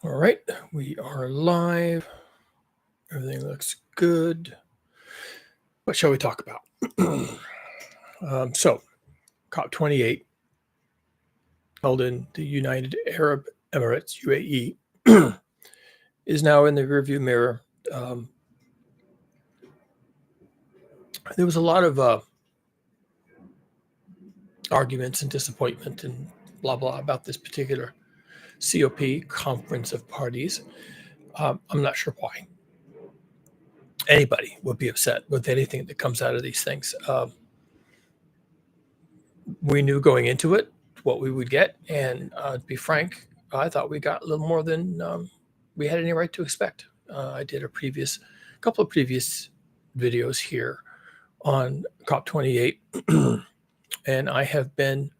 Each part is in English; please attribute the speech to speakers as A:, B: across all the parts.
A: All right, we are live. Everything looks good. What shall we talk about? So, COP28, held in the United Arab Emirates, UAE, is now in the rearview mirror. There was a lot of arguments and disappointment and blah, blah about this particular COP, Conference of Parties. I'm not sure why anybody would be upset with anything that comes out of these things. We knew going into it what we would get, and to be frank, I thought we got a little more than we had any right to expect. I did a couple of previous videos here on COP28, and I have been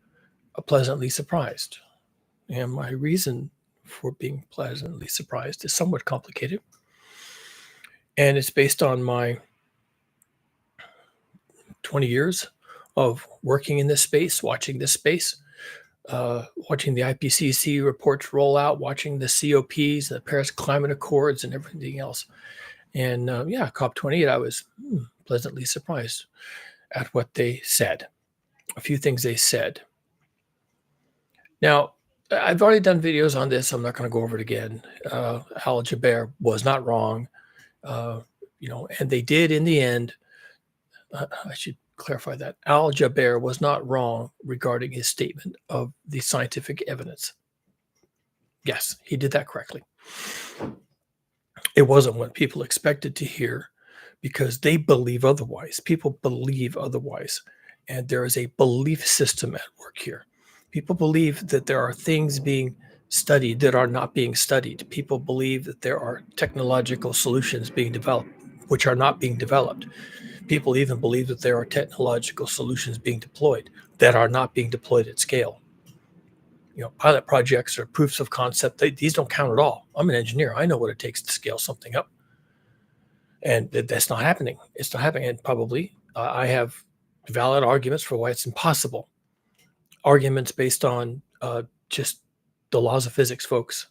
A: pleasantly surprised. And my reason for being pleasantly surprised is somewhat complicated, and it's based on my 20 years of working in this space, watching this space, watching the IPCC reports roll out, watching the COPs, the Paris Climate Accords, and everything else. And COP28, I was pleasantly surprised at what they said. A few things they said. Now, I've already done videos on this. I'm not going to go over it again. Al Jaber was not wrong, and they did in the end. I should clarify that. Al Jaber was not wrong regarding his statement of the scientific evidence. Yes, he did that correctly. It wasn't what people expected to hear because they believe otherwise. People believe otherwise. And there is a belief system at work here. People believe that there are things being studied that are not being studied. People believe that there are technological solutions being developed which are not being developed. People even believe that there are technological solutions being deployed that are not being deployed at scale. Pilot projects or proofs of concept, these don't count at all. I'm an engineer. I know what it takes to scale something up. And that's not happening. It's not happening. And probably I have valid arguments for why it's impossible. Arguments based on just the laws of physics, folks.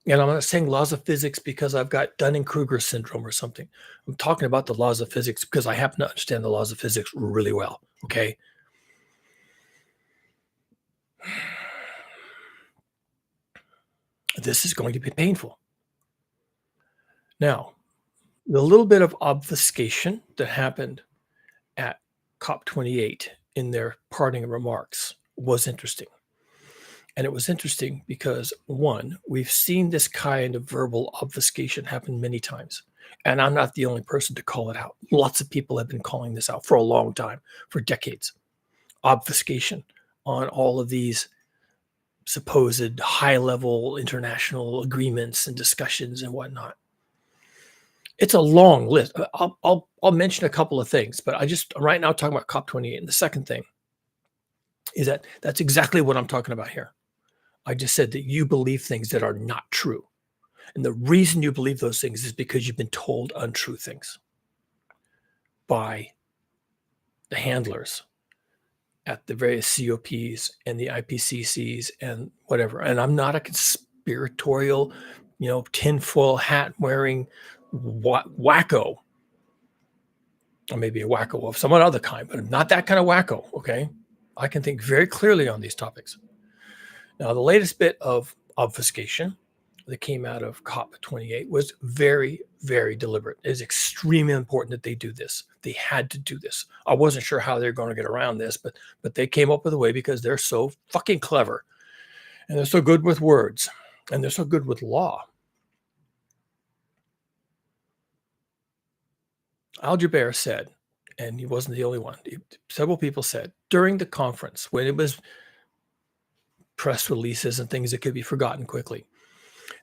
A: And I'm not saying laws of physics because I've got Dunning-Kruger syndrome or something. I'm talking about the laws of physics because I happen to understand the laws of physics really well, okay? This is going to be painful. Now, the little bit of obfuscation that happened at COP28 in their parting remarks was interesting. And it was interesting because, one, we've seen this kind of verbal obfuscation happen many times. And I'm not the only person to call it out. Lots of people have been calling this out for a long time, for decades. Obfuscation on all of these supposed high-level international agreements and discussions and whatnot. It's a long list. I'll mention a couple of things, but I'm right now talking about COP28. And the second thing is that's exactly what I'm talking about here. I just said that you believe things that are not true. And the reason you believe those things is because you've been told untrue things by the handlers at the various COPs and the IPCCs and whatever. And I'm not a conspiratorial, tinfoil hat wearing wacko. Or maybe a wacko of some other kind, but I'm not that kind of wacko, okay? I can think very clearly on these topics. Now, the latest bit of obfuscation that came out of COP28 was very, very deliberate. It is extremely important that they do this. They had to do this. I wasn't sure how they're going to get around this, but they came up with a way because they're so fucking clever, and they're so good with words, and they're so good with law. Al Jaber said, and he wasn't the only one, several people said during the conference when it was press releases and things that could be forgotten quickly,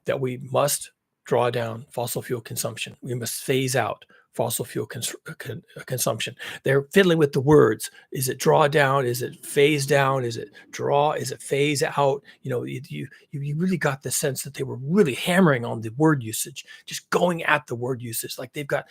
A: that we must draw down fossil fuel consumption. We must phase out fossil fuel consumption. They're fiddling with the words. Is it draw down? Is it phase down? Is it draw? Is it phase out? You really got the sense that they were really hammering on the word usage, just going at the word usage. Like they got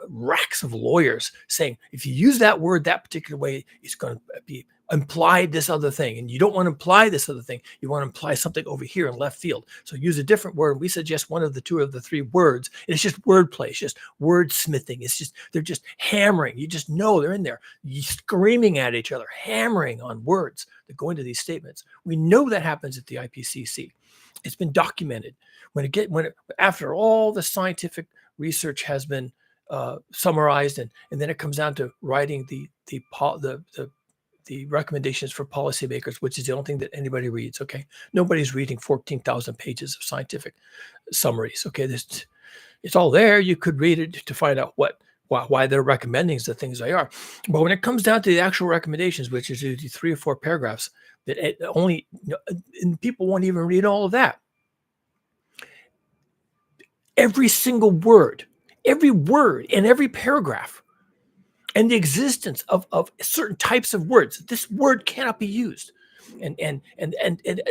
A: racks of lawyers saying, if you use that word that particular way, it's going to be imply this other thing, and you don't want to imply this other thing. You want to imply something over here in left field. So use a different word. We suggest one of the two of the three words. And it's just wordplay. It's just wordsmithing. It's just they're just hammering. You just know they're in there, you screaming at each other, hammering on words that go into these statements. We know that happens at the IPCC. It's been documented. After all the scientific research has been summarized, and then it comes down to writing the recommendations for policymakers, which is the only thing that anybody reads. Okay, nobody's reading 14,000 pages of scientific summaries. Okay, it's all there. You could read it to find out why they're recommending the things they are. But when it comes down to the actual recommendations, which is usually 3 or 4 paragraphs, that and people won't even read all of that. Every single word, every word in every paragraph, and the existence of certain types of words. This word cannot be used. And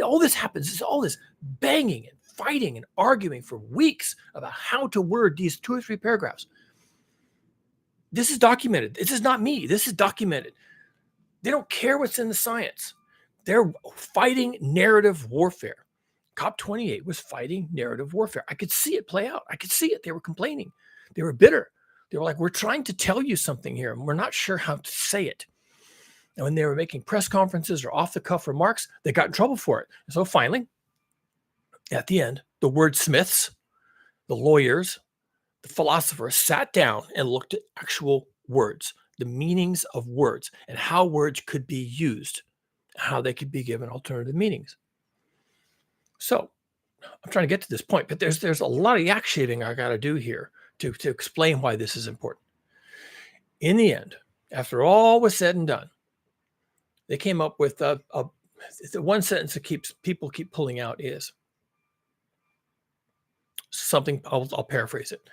A: all this happens, is all this banging and fighting and arguing for weeks about how to word these 2 or 3 paragraphs. This is documented. This is not me. This is documented. They don't care what's in the science. They're fighting narrative warfare. COP28 was fighting narrative warfare. I could see it play out. I could see it. They were complaining. They were bitter. They were like, we're trying to tell you something here, and we're not sure how to say it. And when they were making press conferences or off-the-cuff remarks, they got in trouble for it. And so finally, at the end, the wordsmiths, the lawyers, the philosophers sat down and looked at actual words, the meanings of words, and how words could be used, how they could be given alternative meanings. So I'm trying to get to this point, but there's a lot of yak shaving I got to do here to explain why this is important. In the end, after all was said and done, they came up with the one sentence that people keep pulling out is something. I'll paraphrase it.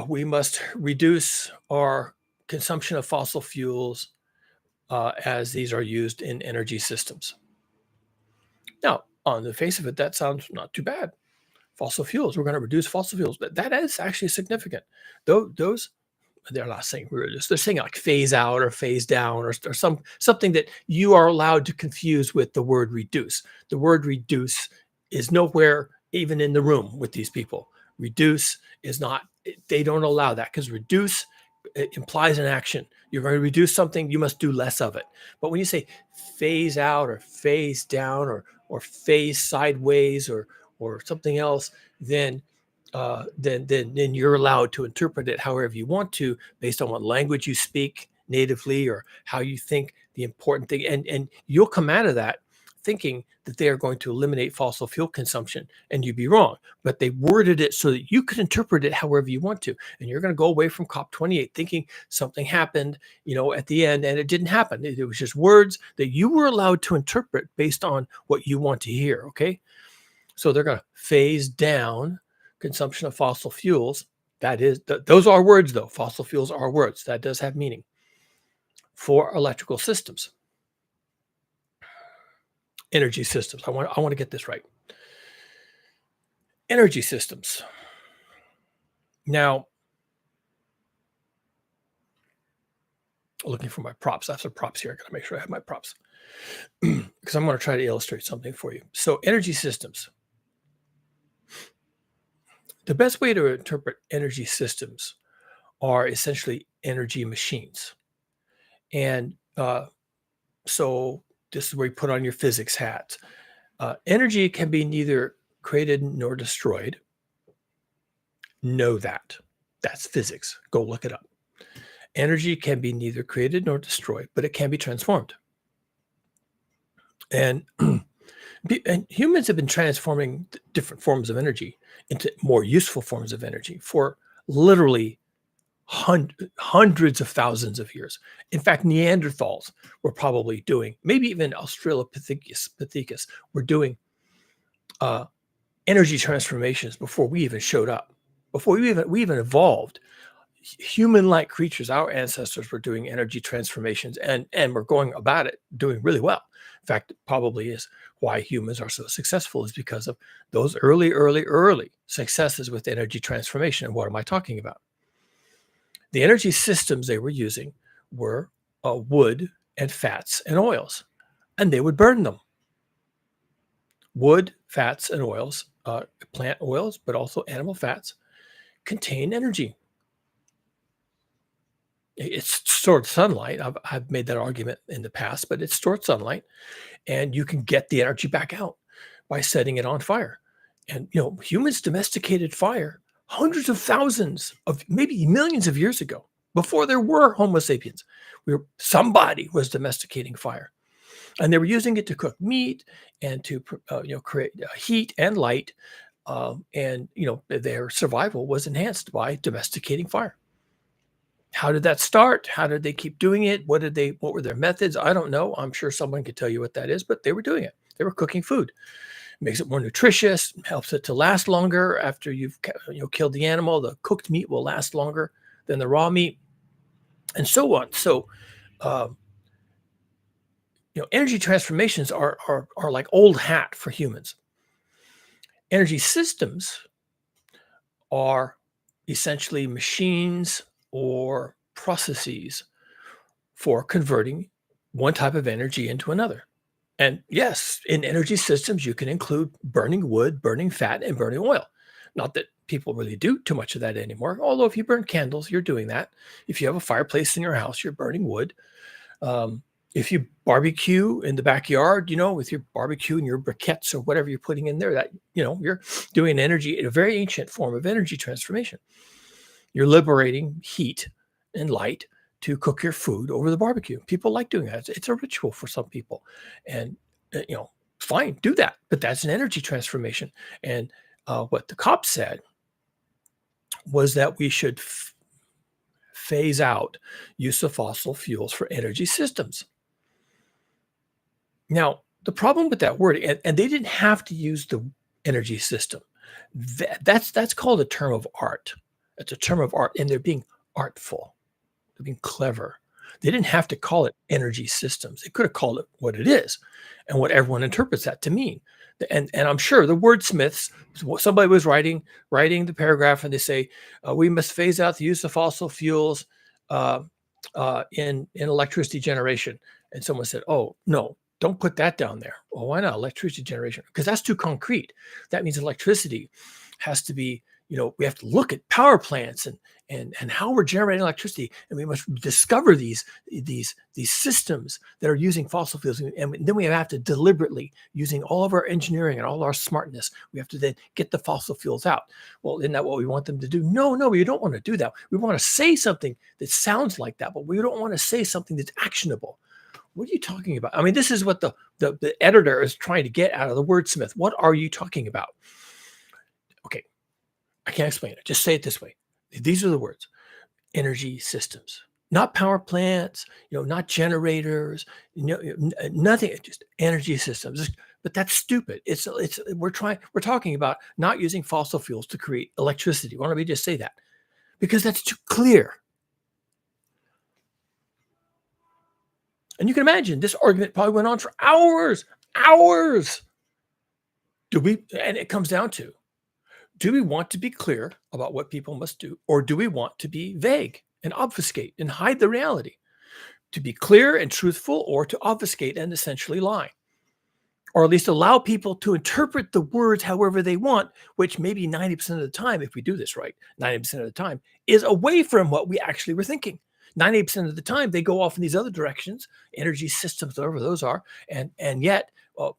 A: We must reduce our consumption of fossil fuels as these are used in energy systems. Now, on the face of it, that sounds not too bad. Fossil fuels, we're going to reduce fossil fuels, but that is actually significant. Those they're not saying reduce, they're saying like phase out or phase down or something that you are allowed to confuse with the word reduce. The word reduce is nowhere even in the room with these people. Reduce is not, they don't allow that, because reduce, it implies an action. You're going to reduce something, you must do less of it. But when you say phase out or phase down or phase sideways or something else, then you're allowed to interpret it however you want to, based on what language you speak natively or how you think the important thing. And you'll come out of that thinking that they are going to eliminate fossil fuel consumption, and you'd be wrong. But they worded it so that you could interpret it however you want to. And you're going to go away from COP28 thinking something happened, at the end, and it didn't happen. It was just words that you were allowed to interpret based on what you want to hear, okay? So they're going to phase down consumption of fossil fuels. That is, those are words, though. Fossil fuels are words. That does have meaning for electrical systems. Energy systems. I want to get this right. Energy systems. Now, looking for my props. I have some props here. I got to make sure I have my props because I'm going to try to illustrate something for you. So, energy systems. The best way to interpret energy systems are essentially energy machines. And so this is where you put on your physics hat. Energy can be neither created nor destroyed. Know that. That's physics. Go look it up. Energy can be neither created nor destroyed, but it can be transformed. And humans have been transforming different forms of energy into more useful forms of energy for literally hundreds of thousands of years. In fact, Neanderthals were probably doing, maybe even Australopithecus were doing energy transformations before we even showed up, before we even evolved. Human-like creatures, our ancestors, were doing energy transformations and were going about it doing really well. In fact, it probably is why humans are so successful, is because of those early successes with energy transformation. And what am I talking about? The energy systems they were using were wood and fats and oils, and they would burn them. Wood, fats, and oils, plant oils, but also animal fats, contain energy. It's stored sunlight. I've made that argument in the past, but it's stored sunlight, and you can get the energy back out by setting it on fire. And humans domesticated fire hundreds of thousands of maybe millions of years ago, before there were Homo sapiens. Somebody was domesticating fire, and they were using it to cook meat and to create heat and light. And their survival was enhanced by domesticating fire. How did that start? How did they keep doing it? What were their methods? I don't know. I'm sure someone could tell you what that is, but they were doing it. They were cooking food. It makes it more nutritious, helps it to last longer after you've killed the animal. The cooked meat will last longer than the raw meat, and so on. So, um, energy transformations are like old hat for humans. Energy systems are essentially machines or processes for converting one type of energy into another. And yes, in energy systems, you can include burning wood, burning fat, and burning oil. Not that people really do too much of that anymore. Although if you burn candles, you're doing that. If you have a fireplace in your house, you're burning wood. Um, if you barbecue in the backyard, with your barbecue and your briquettes or whatever you're putting in there, that you're doing energy, a very ancient form of energy transformation. You're liberating heat and light to cook your food over the barbecue. People like doing that. It's a ritual for some people, and fine, do that. But that's an energy transformation. And what the COP said was that we should phase out use of fossil fuels for energy systems. Now, the problem with that word, and they didn't have to use the energy system. That's called a term of art. It's a term of art, and they're being artful. They're being clever. They didn't have to call it energy systems. They could have called it what it is, and what everyone interprets that to mean. And I'm sure the wordsmiths, somebody was writing the paragraph, and they say we must phase out the use of fossil fuels uh, in electricity generation. And someone said, "Oh no, don't put that down there." Well, why not electricity generation? Because that's too concrete. That means electricity has to be, we have to look at power plants and how we're generating electricity, and we must discover these systems that are using fossil fuels, and then we have to deliberately, using all of our engineering and all our smartness, we have to then get the fossil fuels out. Well, isn't that what we want them to do? No, we don't want to do that. We want to say something that sounds like that, but we don't want to say something that's actionable. What are you talking about? I mean, this is what the editor is trying to get out of the wordsmith. What are you talking about? Okay, I can't explain it. Just say it this way. These are the words: energy systems, not power plants, not generators, nothing, just energy systems. But that's stupid. We're talking about not using fossil fuels to create electricity. Why don't we just say that? Because that's too clear. And you can imagine this argument probably went on for hours. And it comes down to, do we want to be clear about what people must do, or do we want to be vague and obfuscate and hide the reality? To be clear and truthful, or to obfuscate and essentially lie? Or at least allow people to interpret the words however they want, which maybe 90% of the time, if we do this right, 90% of the time is away from what we actually were thinking. 90% of the time, they go off in these other directions, energy systems, whatever those are. And yet, well,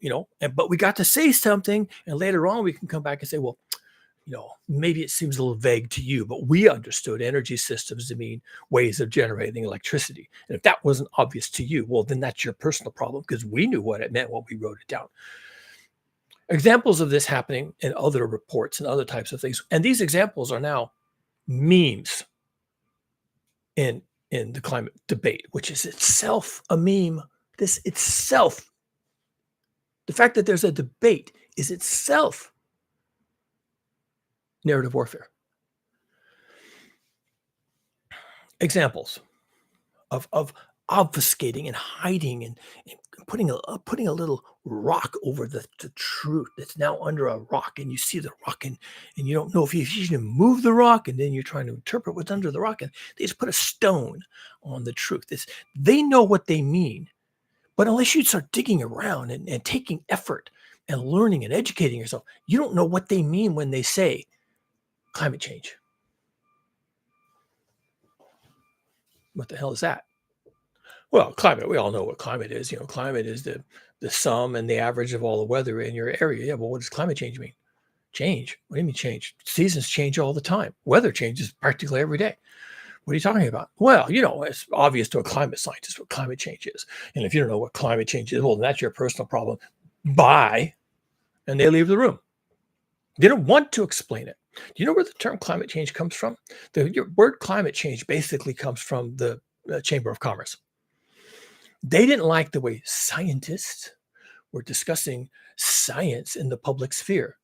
A: but we got to say something, and later on we can come back and say, well, maybe it seems a little vague to you, but we understood energy systems to mean ways of generating electricity. And if that wasn't obvious to you, well, then that's your personal problem, because we knew what it meant when we wrote it down. Examples of this happening in other reports and other types of things. And these examples are now memes in the climate debate, which is itself a meme. This itself, the fact that there's a debate is itself narrative warfare. Examples of obfuscating and hiding and putting a little rock over the truth that's now under a rock, and you see the rock, and you don't know if you should move the rock, and then you're trying to interpret what's under the rock, and they just put a stone on the truth. They know what they mean, but unless you start digging around and taking effort and learning and educating yourself, you don't know what they mean when they say climate change. What the hell is that? Well, climate, we all know what climate is. Climate is the sum and the average of all the weather in your area. Yeah, well, what does climate change mean? Change? What do you mean change? Seasons change all the time. Weather changes practically every day. What are you talking about? Well, it's obvious to a climate scientist what climate change is. And if you don't know what climate change is, well, then that's your personal problem. Bye. And they leave the room. They don't want to explain it. Do you know where the term climate change comes from? Your word climate change basically comes from the Chamber of Commerce. They didn't like the way scientists were discussing science in the public sphere.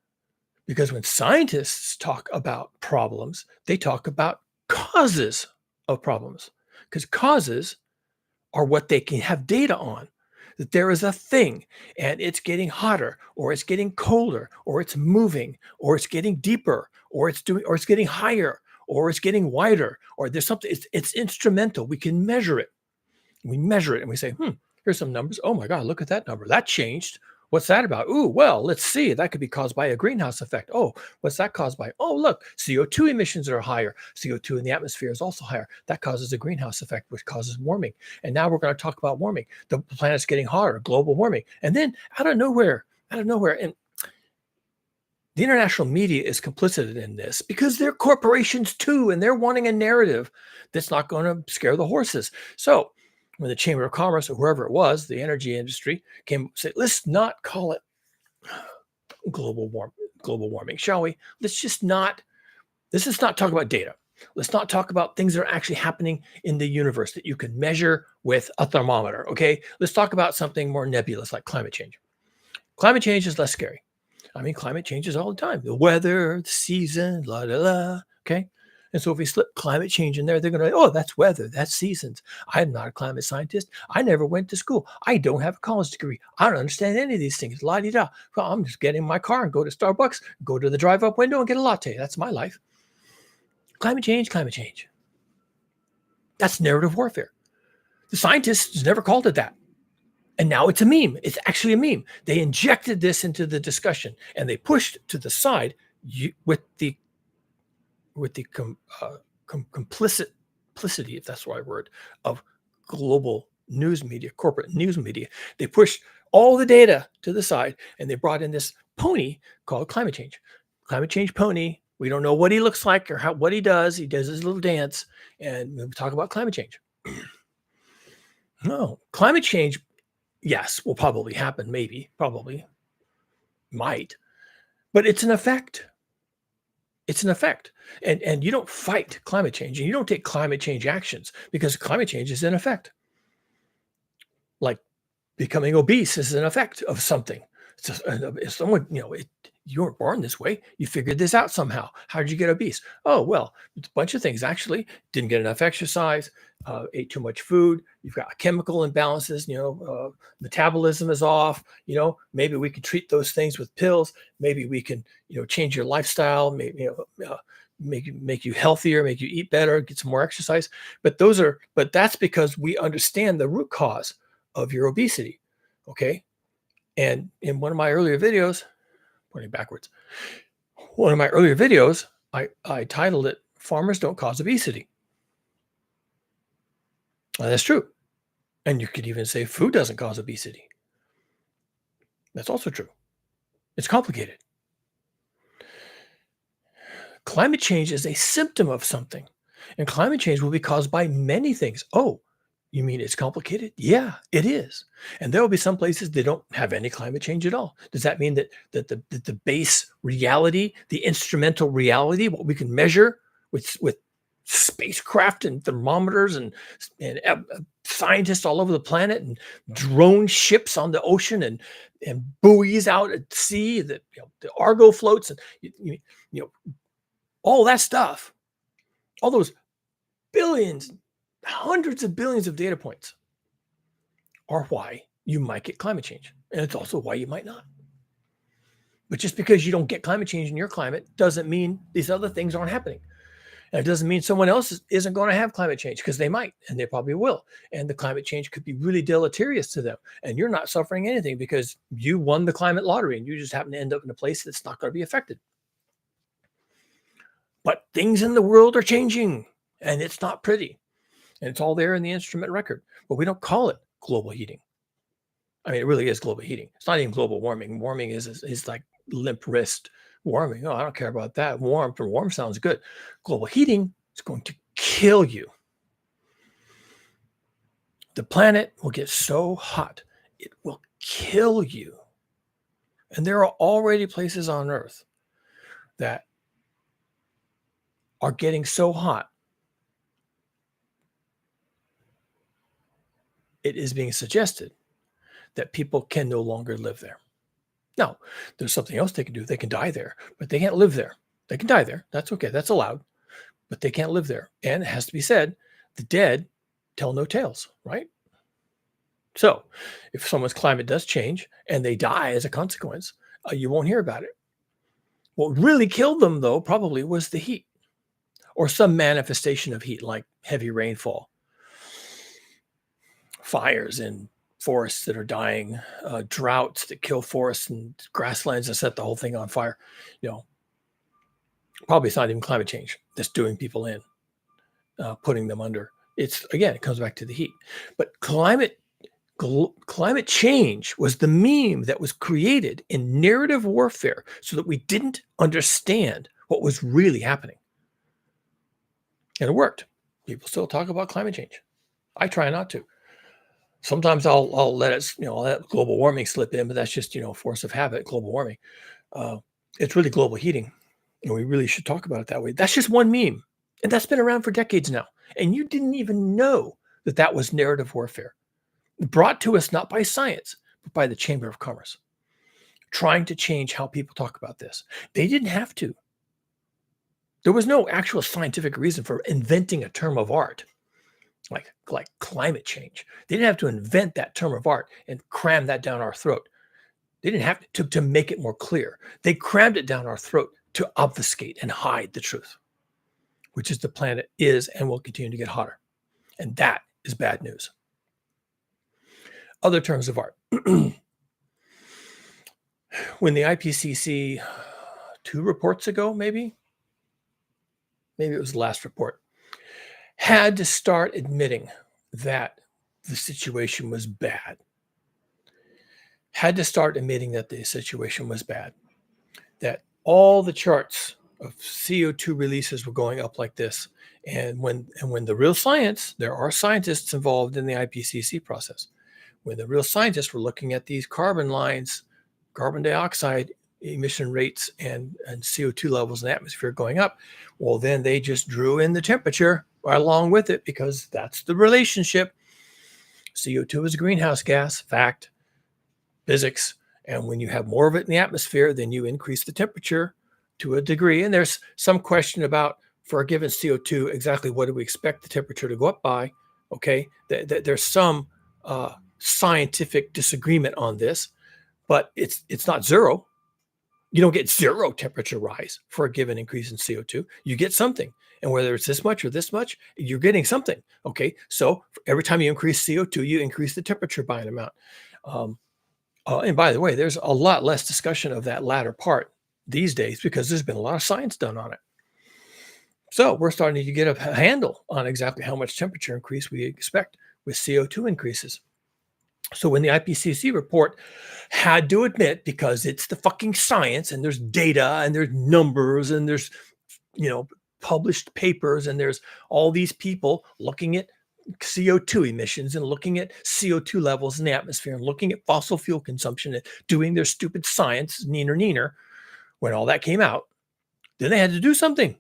A: Because when scientists talk about problems, they talk about causes of problems. Because causes are what they can have data on. That there is a thing and it's getting hotter, or it's getting colder, or it's moving, or it's getting deeper, or it's getting higher, or it's getting wider, or there's something, it's instrumental. We can measure it. We measure it and we say, here's some numbers. Oh my God, look at that number. That changed. What's that about? Ooh, well, let's see. That could be caused by a greenhouse effect. Oh, what's that caused by? Oh, look, CO2 emissions are higher. CO2 in the atmosphere is also higher. That causes a greenhouse effect, which causes warming. And now we're going to talk about warming. The planet's getting hotter, global warming. And then out of nowhere, and the international media is complicit in this because they're corporations too, and they're wanting a narrative that's not going to scare the horses. So when the Chamber of Commerce or whoever it was, the energy industry, came and said, let's not call it global warming, shall we? Let's not talk about data. Let's not talk about things that are actually happening in the universe that you can measure with a thermometer, okay? Let's talk about something more nebulous like climate change. Climate change is less scary. I mean, climate changes all the time. The weather, the season, la, la, la, okay? And so if we slip climate change in there, they're going to, oh, that's weather, that's seasons. I'm not a climate scientist. I never went to school. I don't have a college degree. I don't understand any of these things. La-di-da. Well, I'm just getting in my car and go to Starbucks, go to the drive-up window and get a latte. That's my life. Climate change, climate change. That's narrative warfare. The scientists never called it that. And now it's a meme. It's actually a meme. They injected this into the discussion and they pushed to the side with the complicity, if that's the right word, of global news media, corporate news media. They pushed all the data to the side and they brought in this pony called climate change. Climate change pony. We don't know what he looks like or what he does. He does his little dance and we talk about climate change. No, climate change, yes, will probably happen, maybe, probably, might, but it's an effect. It's an effect. And you don't fight climate change and you don't take climate change actions because climate change is an effect. Like becoming obese is an effect of something. If someone, you weren't born this way, you figured this out somehow. How did you get obese? Oh, well, it's a bunch of things actually. Didn't get enough exercise, ate too much food. You've got chemical imbalances, metabolism is off. Maybe we can treat those things with pills. Maybe we can, change your lifestyle, maybe, make you healthier, make you eat better, get some more exercise. But that's because we understand the root cause of your obesity. Okay. And in one of my earlier videos, pointing backwards, I titled it, Farmers Don't Cause Obesity. And that's true. And you could even say food doesn't cause obesity. That's also true. It's complicated. Climate change is a symptom of something. And climate change will be caused by many things. Oh, you mean it's complicated? Yeah, it is. And there will be some places that don't have any climate change at all. Does that mean that the base reality, the instrumental reality, what we can measure with spacecraft and thermometers and scientists all over the planet and drone ships on the ocean and buoys out at sea, that the Argo floats and all that stuff, all those billions, hundreds of billions of data points are why you might get climate change. And it's also why you might not. But just because you don't get climate change in your climate doesn't mean these other things aren't happening. And it doesn't mean someone else isn't going to have climate change, because they might, and they probably will. And the climate change could be really deleterious to them. And you're not suffering anything because you won the climate lottery and you just happen to end up in a place that's not going to be affected. But things in the world are changing, and it's not pretty. And it's all there in the instrument record. But we don't call it global heating. I mean, it really is global heating. It's not even global warming. Warming is like limp wrist warming. Oh, I don't care about that. Warm sounds good. Global heating is going to kill you. The planet will get so hot, it will kill you. And there are already places on Earth that are getting so hot, it is being suggested that people can no longer live there. Now, there's something else they can do. They can die there, but they can't live there. They can die there. That's okay. That's allowed, but they can't live there. And it has to be said, the dead tell no tales, right? So if someone's climate does change and they die as a consequence, you won't hear about it. What really killed them, though, probably was the heat or some manifestation of heat, like heavy rainfall, fires in forests that are dying, droughts that kill forests and grasslands and set the whole thing on fire. Probably it's not even climate change that's doing people in, putting them under. It comes back to the heat. But climate change was the meme that was created in narrative warfare so that we didn't understand what was really happening. And it worked. People still talk about climate change. I try not to. Sometimes I'll let it, I'll let global warming slip in, but that's just, force of habit, global warming. It's really global heating. And we really should talk about it that way. That's just one meme. And that's been around for decades now. And you didn't even know that that was narrative warfare, brought to us not by science, but by the Chamber of Commerce, trying to change how people talk about this. They didn't have to. There was no actual scientific reason for inventing a term of art like climate change. They didn't have to invent that term of art and cram that down our throat. They didn't have to make it more clear. They crammed it down our throat to obfuscate and hide the truth, which is the planet is and will continue to get hotter. And that is bad news. Other terms of art. When the IPCC 2 reports ago, maybe it was the last report, had to start admitting that the situation was bad. Had to start admitting that the situation was bad. That all the charts of CO2 releases were going up like this. And when the real science, there are scientists involved in the IPCC process. When the real scientists were looking at these carbon lines, carbon dioxide emission rates and CO2 levels in the atmosphere going up, well, then they just drew in the temperature right along with it, because that's the relationship. CO2 is a greenhouse gas, fact, physics. And when you have more of it in the atmosphere, then you increase the temperature to a degree. And there's some question about, for a given CO2, exactly what do we expect the temperature to go up by? Okay, there's some scientific disagreement on this, but it's not zero. You don't get zero temperature rise for a given increase in CO2. You get something. And whether it's this much or this much, you're getting something. Okay, so every time you increase CO2, you increase the temperature by an amount. And by the way, there's a lot less discussion of that latter part these days because there's been a lot of science done on it. So we're starting to get a handle on exactly how much temperature increase we expect with CO2 increases. So when the IPCC report had to admit, because it's the fucking science and there's data and there's numbers and there's, published papers and there's all these people looking at CO2 emissions and looking at CO2 levels in the atmosphere and looking at fossil fuel consumption and doing their stupid science, neener. When all that came out, then they had to do something.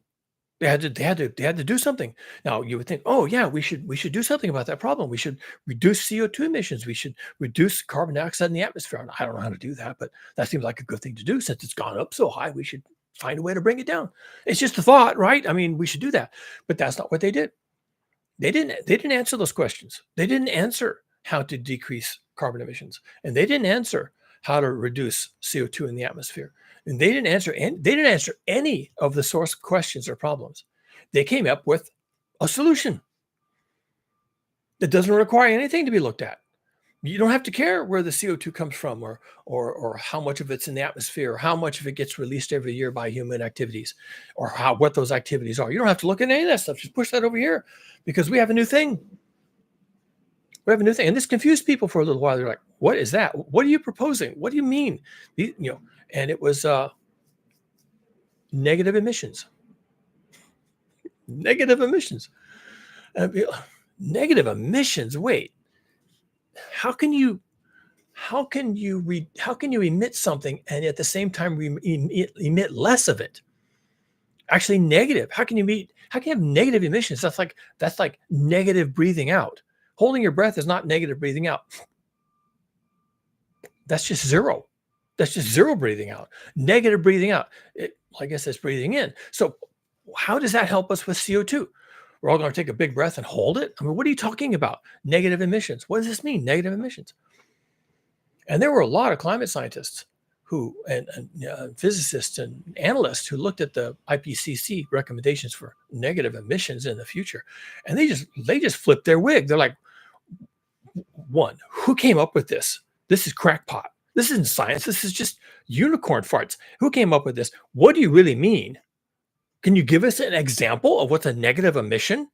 A: They had to do something. Now you would think, oh yeah, we should do something about that problem. We should reduce CO2 emissions. We should reduce carbon dioxide in the atmosphere. And I don't know how to do that, but that seems like a good thing to do since it's gone up so high. We should find a way to bring it down. It's just a thought, right? I mean, we should do that, but that's not what they did. They didn't answer those questions. They didn't answer how to decrease carbon emissions. And they didn't answer how to reduce CO2 in the atmosphere. And they didn't answer any of the source questions or problems. They came up with a solution that doesn't require anything to be looked at. You don't have to care where the CO2 comes from, or how much of it's in the atmosphere, or how much of it gets released every year by human activities, or what those activities are. You don't have to look at any of that stuff. Just push that over here, because we have a new thing. We have a new thing. And this confused people for a little while. They're like, what is that? What are you proposing? What do you mean? And it was negative emissions. Negative emissions. Negative emissions. Wait. How can you emit something and at the same time emit less of it? Actually, negative. How can you have negative emissions? That's like negative breathing out. Holding your breath is not negative breathing out. That's just zero. That's just zero breathing out. Negative breathing out. I guess that's breathing in. So how does that help us with CO2? We're all going to take a big breath and hold it? I mean, what are you talking about? Negative emissions. What does this mean, negative emissions? And there were a lot of climate scientists and physicists and analysts who looked at the IPCC recommendations for negative emissions in the future. And they just flipped their wig. They're like, one, who came up with this? This is crackpot. This isn't science. This is just unicorn farts. Who came up with this? What do you really mean? Can you give us an example of what's a negative emission?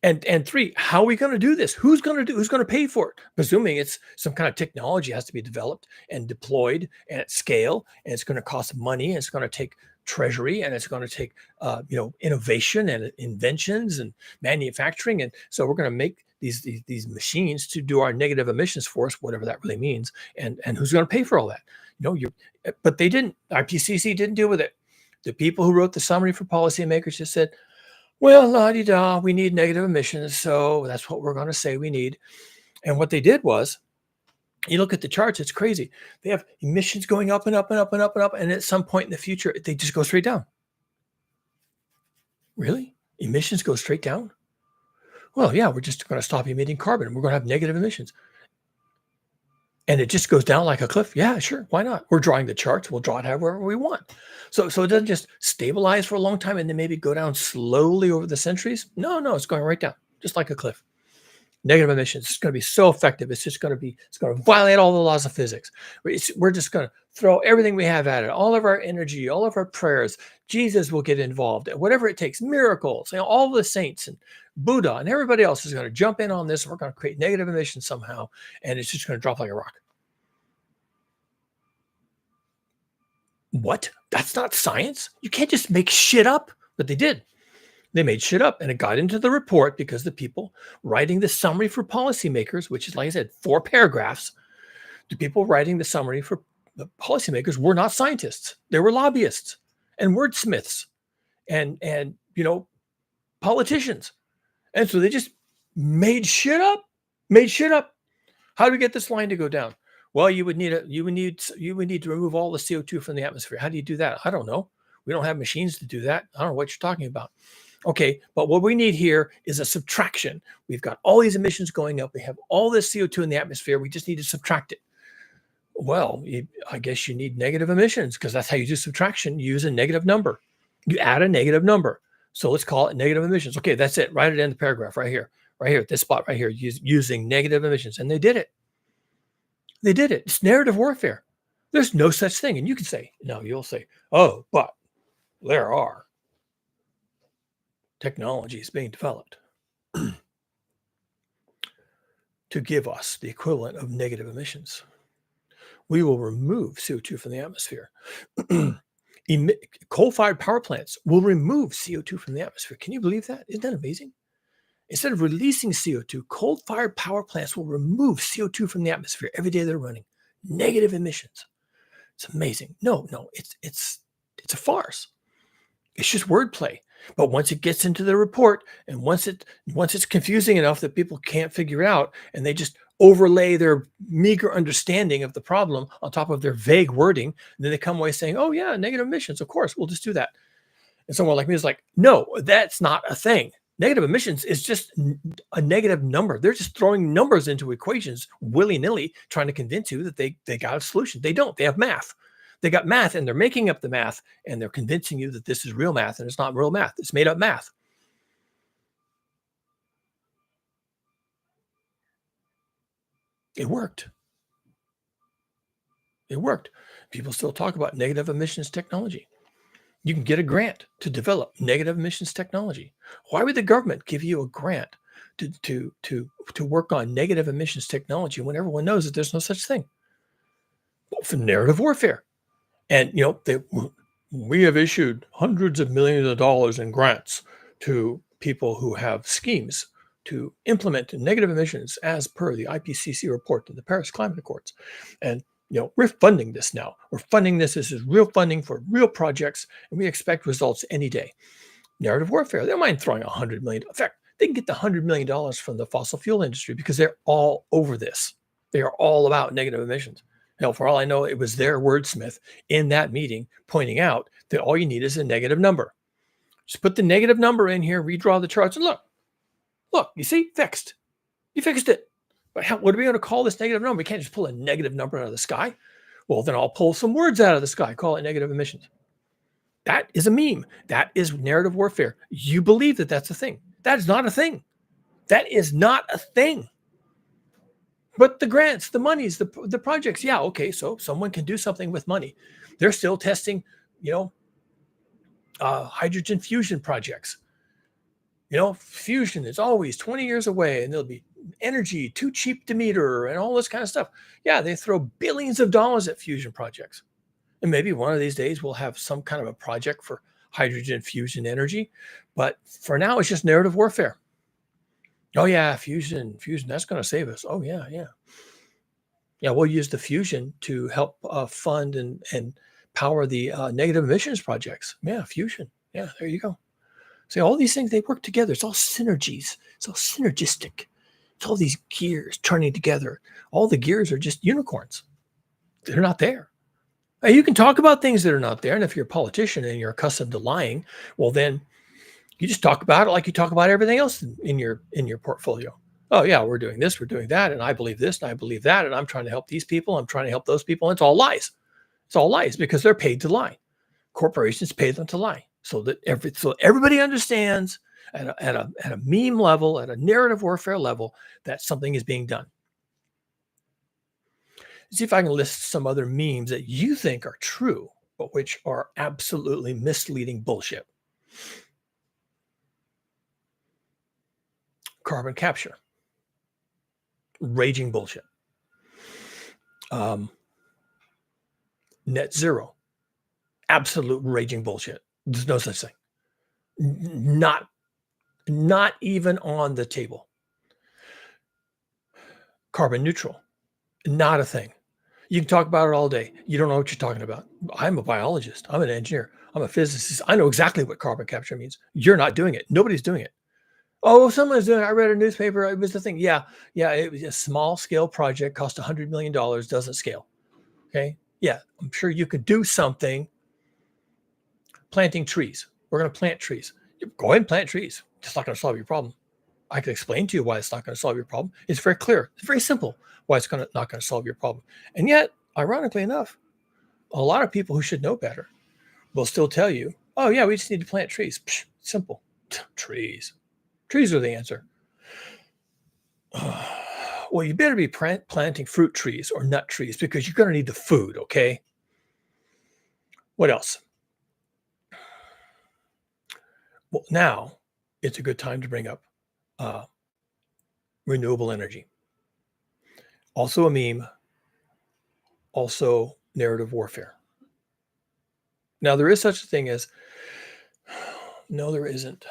A: And three, how are we going to do this? Who's going to pay for it? Presuming it's some kind of technology has to be developed and deployed and at scale, and it's going to cost money, and it's going to take treasury, and it's going to take innovation and inventions and manufacturing. And so we're going to make these machines to do our negative emissions for us, whatever that really means. And who's going to pay for all that? But they didn't. IPCC didn't deal with it. The people who wrote the summary for policymakers just said, well, la-di-da, we need negative emissions, so that's what we're going to say we need. And what they did was, you look at the charts, it's crazy. They have emissions going up and up and up and up and up, and at some point in the future, they just go straight down. Really? Emissions go straight down? Well, yeah, we're just going to stop emitting carbon. We're going to have negative emissions. And it just goes down like a cliff. Yeah, sure. Why not? We're drawing the charts. We'll draw it however we want. So it doesn't just stabilize for a long time and then maybe go down slowly over the centuries. No, it's going right down, just like a cliff. Negative emissions. It's going to be so effective. It's going to violate all the laws of physics. We're just going to throw everything we have at it, all of our energy, all of our prayers. Jesus will get involved, whatever it takes, miracles, all the saints and Buddha and everybody else is going to jump in on this. We're going to create negative emissions somehow, and it's just going to drop like a rock. What? That's not science. You can't just make shit up. But they did. They made shit up, and it got into the report because the people writing the summary for policymakers, which is, like I said, 4 paragraphs, the people writing the summary for the policymakers were not scientists. They were lobbyists and wordsmiths and politicians. And so they just made shit up. How do we get this line to go down? Well, you would need to remove all the CO2 from the atmosphere. How do you do that? I don't know. We don't have machines to do that. I don't know what you're talking about. Okay, but what we need here is a subtraction. We've got all these emissions going up. We have all this CO2 in the atmosphere. We just need to subtract it. Well, I guess you need negative emissions because that's how you do subtraction. You use a negative number. You add a negative number. So let's call it negative emissions. Okay, that's it. Write it in the paragraph right here, this spot right here, using negative emissions. And they did it. It's narrative warfare. There's no such thing. And you can say, no, you'll say, oh, but there are technologies being developed to give us the equivalent of negative emissions. We will remove CO2 from the atmosphere. Coal-fired power plants will remove CO2 from the atmosphere. Can you believe that? Isn't that amazing? Instead of releasing CO2, coal-fired power plants will remove CO2 from the atmosphere every day they're running. Negative emissions. It's amazing. No, it's a farce. It's just wordplay. But once it gets into the report, and once it's confusing enough that people can't figure it out, and they just overlay their meager understanding of the problem on top of their vague wording, and then they come away saying, oh yeah, negative emissions, of course, we'll just do that. And someone like me is like, no, that's not a thing. Negative emissions is just a negative number. They're just throwing numbers into equations willy-nilly, trying to convince you that they got a solution. They don't. They have math. They got math, and they're making up the math, and they're convincing you that this is real math, and it's not real math. It's made up math. It worked. It worked. People still talk about negative emissions technology. You can get a grant to develop negative emissions technology. Why would the government give you a grant to work on negative emissions technology when everyone knows that there's no such thing? Well, for narrative warfare. And we have issued hundreds of millions of dollars in grants to people who have schemes to implement negative emissions as per the IPCC report and the Paris Climate Accords. And we're funding this now. We're funding this. This is real funding for real projects, and we expect results any day. Narrative warfare. They don't mind throwing $100 million. In fact, they can get the $100 million from the fossil fuel industry because they're all over this. They are all about negative emissions. Hell, for all I know, it was their wordsmith in that meeting pointing out that all you need is a negative number. Just put the negative number in here, redraw the charts, and look, you see, fixed. You fixed it. But what are we going to call this negative number? We can't just pull a negative number out of the sky. Well, then I'll pull some words out of the sky, call it negative emissions. That is a meme. That is narrative warfare. You believe that that's a thing. That is not a thing. That is not a thing. But the grants, the monies, the projects, yeah, okay, so someone can do something with money. They're still testing, hydrogen fusion projects. Fusion is always 20 years away, and there'll be energy too cheap to meter and all this kind of stuff. Yeah, they throw billions of dollars at fusion projects. And maybe one of these days we'll have some kind of a project for hydrogen fusion energy. But for now, it's just narrative warfare. Oh, yeah, fusion, that's going to save us. Oh, yeah. Yeah, we'll use the fusion to help fund and power the negative emissions projects. Yeah, fusion. Yeah, there you go. See, all these things, they work together. It's all synergies. It's all synergistic. It's all these gears turning together. All the gears are just unicorns. They're not there. Now, you can talk about things that are not there. And if you're a politician and you're accustomed to lying, well, then you just talk about it like you talk about everything else in your portfolio. Oh, yeah, we're doing this, we're doing that, and I believe this, and I believe that, and I'm trying to help these people, I'm trying to help those people. And it's all lies. It's all lies because they're paid to lie. Corporations pay them to lie so that everybody understands at a meme level, at a narrative warfare level, that something is being done. See if I can list some other memes that you think are true, but which are absolutely misleading bullshit. Carbon capture. Raging bullshit. Net zero. Absolute raging bullshit. There's no such thing. Not even on the table. Carbon neutral. Not a thing. You can talk about it all day. You don't know what you're talking about. I'm a biologist. I'm an engineer. I'm a physicist. I know exactly what carbon capture means. You're not doing it. Nobody's doing it. Oh, someone's doing it. I read a newspaper. It was the thing. Yeah. It was a small scale project, cost $100 million, doesn't scale. Okay. Yeah. I'm sure you could do something. Planting trees. We're going to plant trees. Go ahead and plant trees. It's not going to solve your problem. I can explain to you why it's not going to solve your problem. It's very clear. It's very simple why it's not going to solve your problem. And yet, ironically enough, a lot of people who should know better will still tell you, oh, yeah, we just need to plant trees. Psh, simple. Trees. Trees are the answer. Well, you better be planting fruit trees or nut trees because you're going to need the food, okay? What else? Well, now it's a good time to bring up renewable energy. Also a meme, also narrative warfare. Now, there is such a thing as, no, there isn't.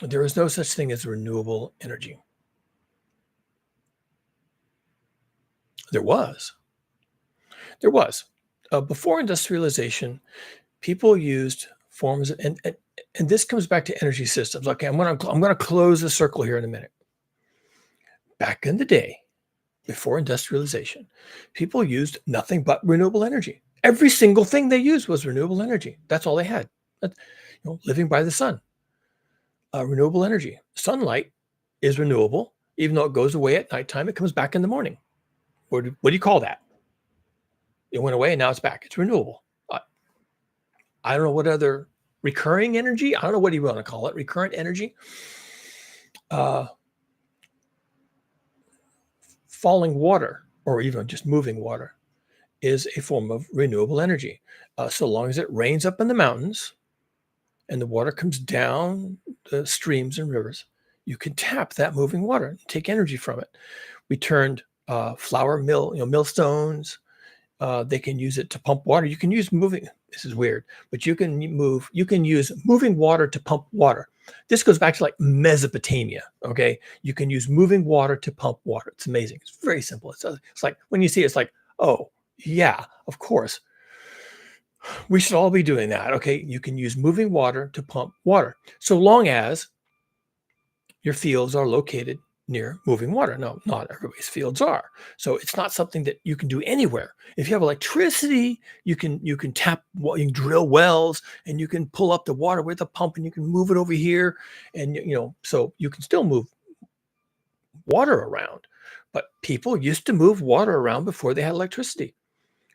A: There is no such thing as renewable energy. There was. Before industrialization, people used forms, and this comes back to energy systems. Okay, I'm going to close the circle here in a minute. Back in the day, before industrialization, people used nothing but renewable energy. Every single thing they used was renewable energy. That's all they had. Living by the sun, renewable energy. Sunlight is renewable, even though it goes away at nighttime. It comes back in the morning. What do you call that? It went away and now it's back. It's renewable. Uh, I don't know what other recurring energy. I don't know what you want to call it. Recurrent energy. Uh, Falling water, or even just moving water, is a form of renewable energy. So long as it rains up in the mountains and the water comes down the streams and rivers, you can tap that moving water and take energy from it. We turned flour mill, millstones. They can use it to pump water. You can use moving. This is weird, but you can use moving water to pump water. This goes back to like Mesopotamia. Okay, you can use moving water to pump water. It's amazing. It's very simple. It's like when you see it, it's like, oh yeah, of course. We should all be doing that. Okay, you can use moving water to pump water, so long as your fields are located near moving water. No, not everybody's fields are. So it's not something that you can do anywhere. If you have electricity, you can tap, you can drill wells, and you can pull up the water with a pump, and you can move it over here, and so you can still move water around. But people used to move water around before they had electricity,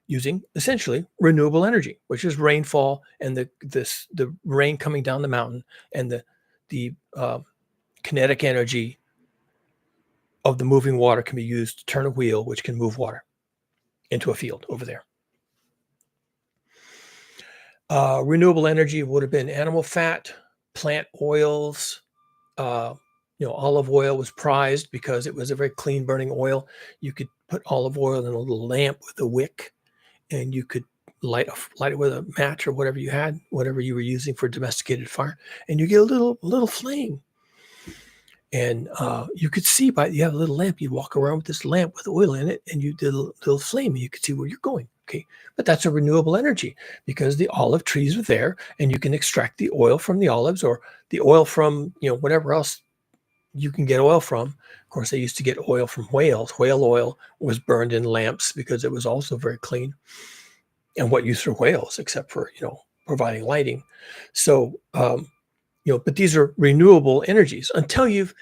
A: using essentially renewable energy, which is rainfall and the rain coming down the mountain, and the kinetic energy of the moving water can be used to turn a wheel, which can move water into a field over there. Renewable energy would have been animal fat, plant oils. Olive oil was prized because it was a very clean burning oil. You could put olive oil in a little lamp with a wick, and you could light it with a match or whatever you had, whatever you were using for domesticated fire, and you get a little flame. And you could see you have a little lamp. You walk around with this lamp with oil in it, and you did a little flame, and you could see where you're going. Okay, but that's a renewable energy because the olive trees are there, and you can extract the oil from the olives, or the oil from whatever else you can get oil from. Of course, they used to get oil from whales. Whale oil was burned in lamps because it was also very clean. And what use for whales except for providing lighting? So but these are renewable energies until you've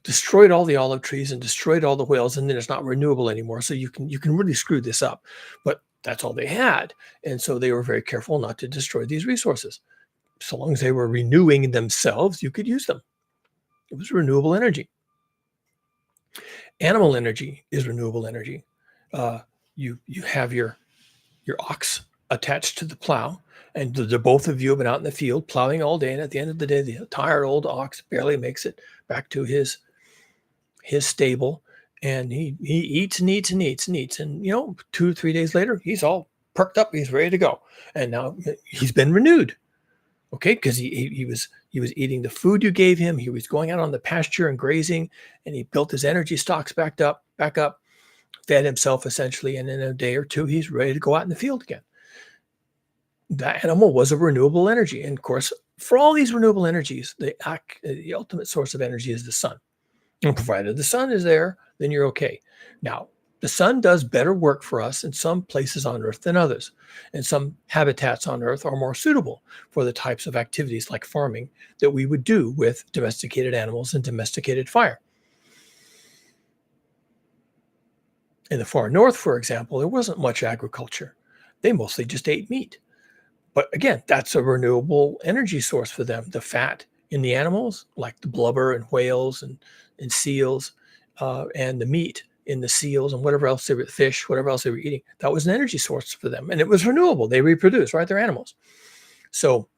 A: destroyed all the olive trees and destroyed all the whales, and then it's not renewable anymore. So you can really screw this up. But that's all they had, and so they were very careful not to destroy these resources. So long as they were renewing themselves, you could use them. It was renewable energy. Animal energy is renewable energy. You have your ox attached to the plow, and the both of you have been out in the field plowing all day, and at the end of the day, the tired old ox barely makes it back to his stable, and he eats and eats and eats and eats, and 2 or 3 days later, he's all perked up, he's ready to go, and now he's been renewed. Okay, because he was eating the food you gave him, he was going out on the pasture and grazing, and he built his energy stocks back up, fed himself essentially, and in a day or two, he's ready to go out in the field again. That animal was a renewable energy. And of course, for all these renewable energies, the ultimate source of energy is the sun. And provided the sun is there, then you're okay. Now, the sun does better work for us in some places on Earth than others. And some habitats on Earth are more suitable for the types of activities like farming that we would do with domesticated animals and domesticated fire. In the far north, for example, there wasn't much agriculture. They mostly just ate meat. But again, that's a renewable energy source for them. The fat in the animals, like the blubber and whales and seals, and the meat in the seals and whatever else they were, fish, whatever else they were eating, that was an energy source for them. And it was renewable. They reproduce, right? They're animals. So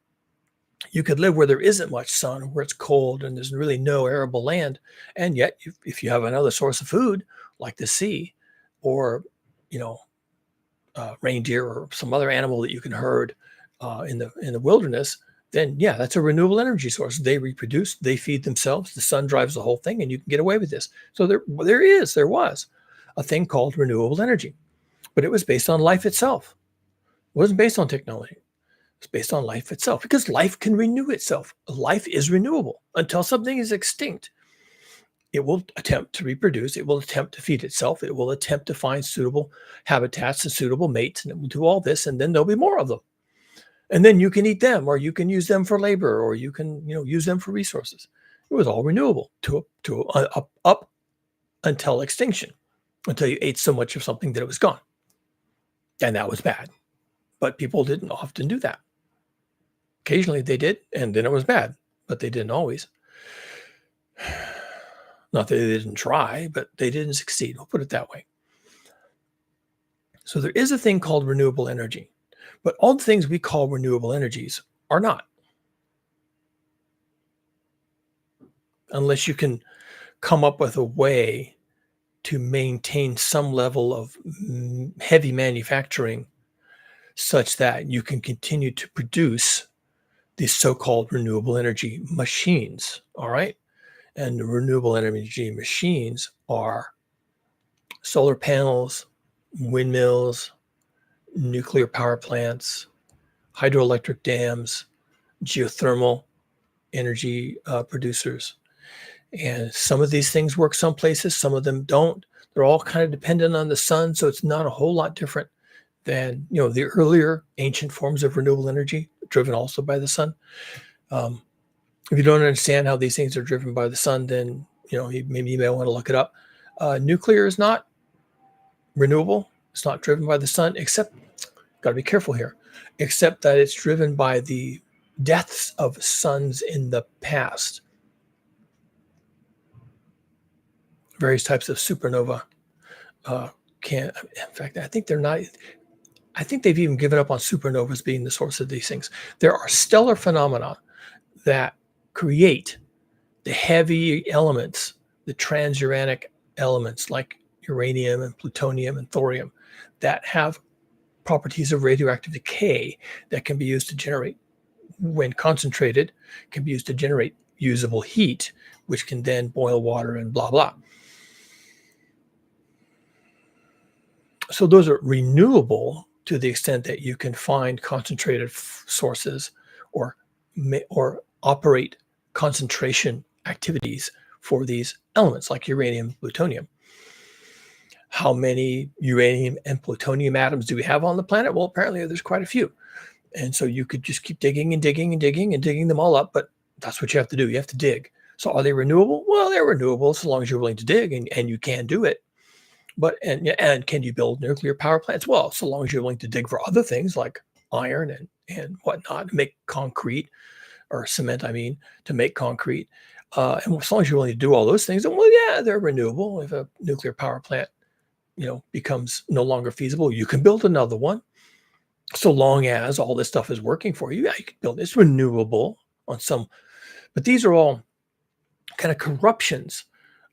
A: you could live where there isn't much sun, where it's cold and there's really no arable land. And yet, if you have another source of food, like the sea, or, reindeer or some other animal that you can herd in the wilderness, then yeah, that's a renewable energy source. They reproduce, they feed themselves. The sun drives the whole thing, and you can get away with this. So there was a thing called renewable energy, but it was based on life itself. It wasn't based on technology. It's based on life itself, because life can renew itself. Life is renewable until something is extinct. It will attempt to reproduce. It will attempt to feed itself. It will attempt to find suitable habitats and suitable mates, and it will do all this, and then there'll be more of them. and then you can eat them, or you can use them for labor, or you can, use them for resources. It was all renewable up until extinction, until you ate so much of something that it was gone. And that was bad. But people didn't often do that. Occasionally they did, and then it was bad, but they didn't always. Not that they didn't try, but they didn't succeed. We'll put it that way. So there is a thing called renewable energy, but all the things we call renewable energies are not. Unless you can come up with a way to maintain some level of heavy manufacturing such that you can continue to produce these so-called renewable energy machines, all right? And the renewable energy machines are solar panels, windmills, nuclear power plants, hydroelectric dams, geothermal energy producers. And some of these things work some places, some of them don't. They're all kind of dependent on the sun, so it's not a whole lot different than the earlier ancient forms of renewable energy, driven also by the sun. If you don't understand how these things are driven by the sun, then maybe you may want to look it up. Nuclear is not renewable. It's not driven by the sun, except, got to be careful here, except that it's driven by the deaths of suns in the past. Various types of supernova in fact, I think they're not. I think they've even given up on supernovas being the source of these things. There are stellar phenomena that create the heavy elements, the transuranic elements like uranium and plutonium and thorium, that have properties of radioactive decay that can be used to generate, when concentrated, can be used to generate usable heat, which can then boil water and blah, blah. So those are renewable to the extent that you can find concentrated sources or operate concentration activities for these elements like uranium, plutonium. How many uranium and plutonium atoms do we have on the planet? Well, apparently there's quite a few. And so you could just keep digging and digging and digging and digging them all up, but that's what you have to do. You have to dig. So are they renewable? Well, they're renewable so long as you're willing to dig, and you can do it. But and can you build nuclear power plants? Well, so long as you're willing to dig for other things like iron and whatnot, make concrete or cement, to make concrete. And as long as you're willing to do all those things, then, well, yeah, they're renewable. If a nuclear power plant, becomes no longer feasible, you can build another one. So long as all this stuff is working for you, yeah, you can build. It's renewable on some, but these are all kind of corruptions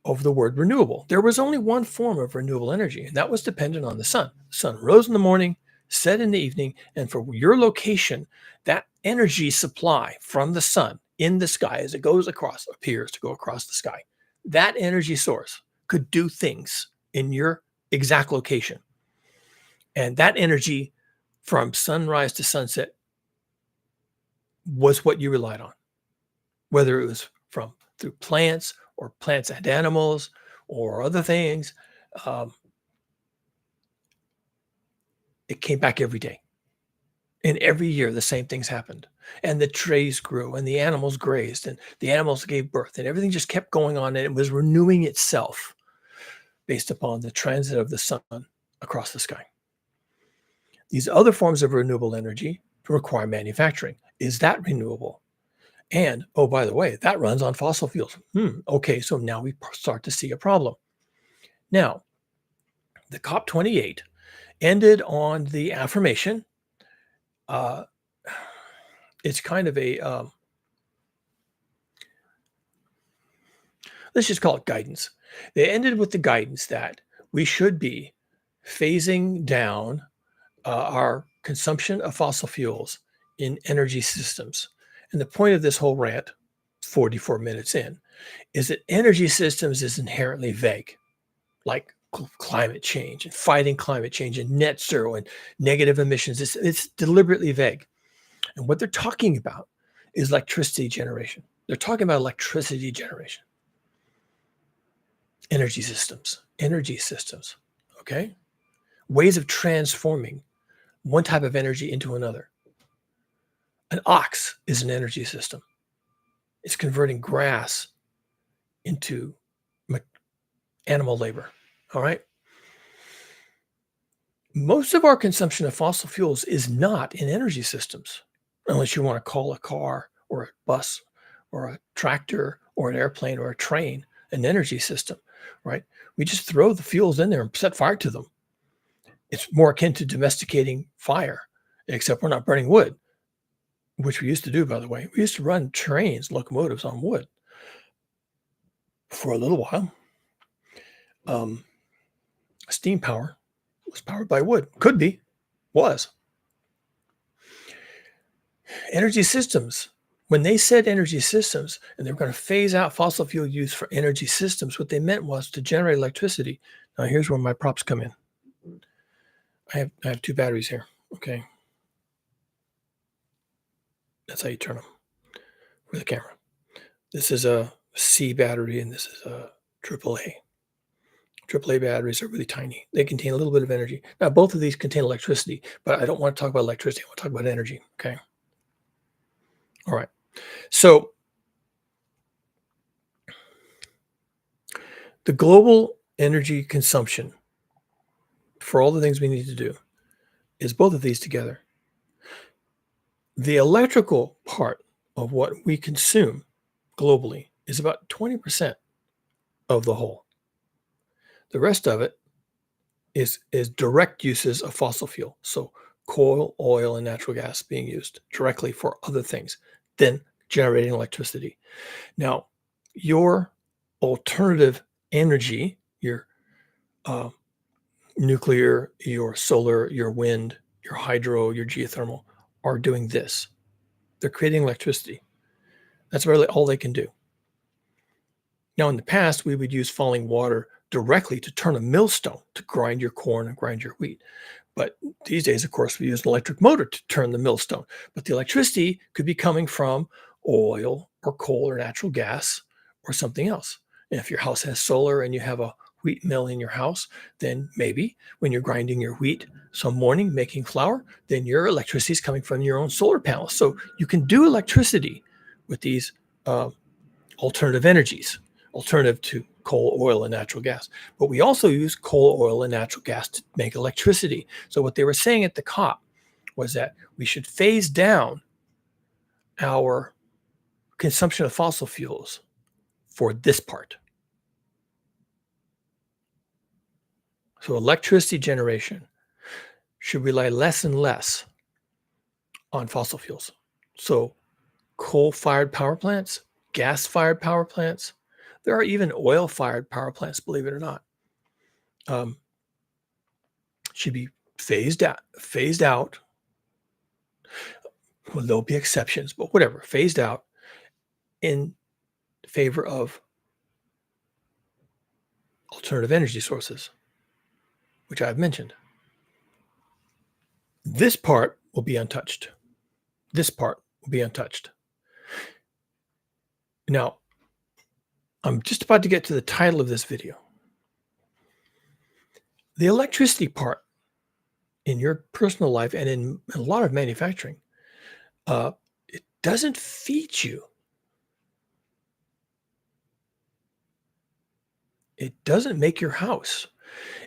A: of the word renewable. There was only one form of renewable energy, and that was dependent on the sun. The sun rose in the morning, set in the evening, and for your location, that energy supply from the sun in the sky as it appears to go across the sky, that energy source could do things in your exact location. And that energy from sunrise to sunset was what you relied on, whether it was through plants or plants and animals or other things. It came back every day. And every year the same things happened. And the trees grew and the animals grazed and the animals gave birth and everything just kept going on, and it was renewing itself based upon the transit of the sun across the sky. These other forms of renewable energy require manufacturing. Is that renewable? And, oh, by the way, that runs on fossil fuels. Okay, so now we start to see a problem. Now, the COP28 ended on the affirmation. It's kind of a, let's just call it guidance. They ended with the guidance that we should be phasing down our consumption of fossil fuels in energy systems. And the point of this whole rant, 44 minutes in, is that energy systems is inherently vague, like climate change and fighting climate change and net zero and negative emissions. It's deliberately vague. And what they're talking about is electricity generation. They're talking about electricity generation. Energy systems, okay? Ways of transforming one type of energy into another. An ox is an energy system. It's converting grass into animal labor. All right. Most of our consumption of fossil fuels is not in energy systems, unless you want to call a car or a bus or a tractor or an airplane or a train an energy system, right? We just throw the fuels in there and set fire to them. It's more akin to domesticating fire, except we're not burning wood, which we used to do, by the way. We used to run trains, locomotives on wood for a little while. Um, Steam power was powered by wood. Could be, was. Energy systems. When they said energy systems and they were going to phase out fossil fuel use for energy systems, what they meant was to generate electricity. Now, here's where my props come in. I have two batteries here. Okay. That's how you turn them for the camera. This is a C battery and this is a AAA. AAA batteries are really tiny. They contain a little bit of energy. Now, both of these contain electricity, but I don't want to talk about electricity. I want to talk about energy. Okay. All right. So the global energy consumption for all the things we need to do is both of these together. The electrical part of what we consume globally is about 20% of the whole. The rest of it is direct uses of fossil fuel. So coal, oil, and natural gas being used directly for other things than generating electricity. Now, your alternative energy, your nuclear, your solar, your wind, your hydro, your geothermal, are doing this. They're creating electricity. That's really all they can do. Now, in the past, we would use falling water directly to turn a millstone to grind your corn and grind your wheat. But these days, of course, we use an electric motor to turn the millstone. But the electricity could be coming from oil or coal or natural gas or something else. And if your house has solar and you have a wheat mill in your house, then maybe when you're grinding your wheat some morning, making flour, then your electricity is coming from your own solar panels. So you can do electricity with these alternative energies, alternative to coal, oil, and natural gas. But we also use coal, oil, and natural gas to make electricity. So what they were saying at the COP was that we should phase down our consumption of fossil fuels for this part. So electricity generation should rely less and less on fossil fuels. So coal-fired power plants, gas-fired power plants, there are even oil-fired power plants, believe it or not, should be phased out. Well, there'll be exceptions, but whatever, phased out in favor of alternative energy sources, which I've mentioned. This part will be untouched. This part will be untouched. Now, I'm just about to get to the title of this video. The electricity part in your personal life and in a lot of manufacturing, it doesn't feed you. It doesn't make your house.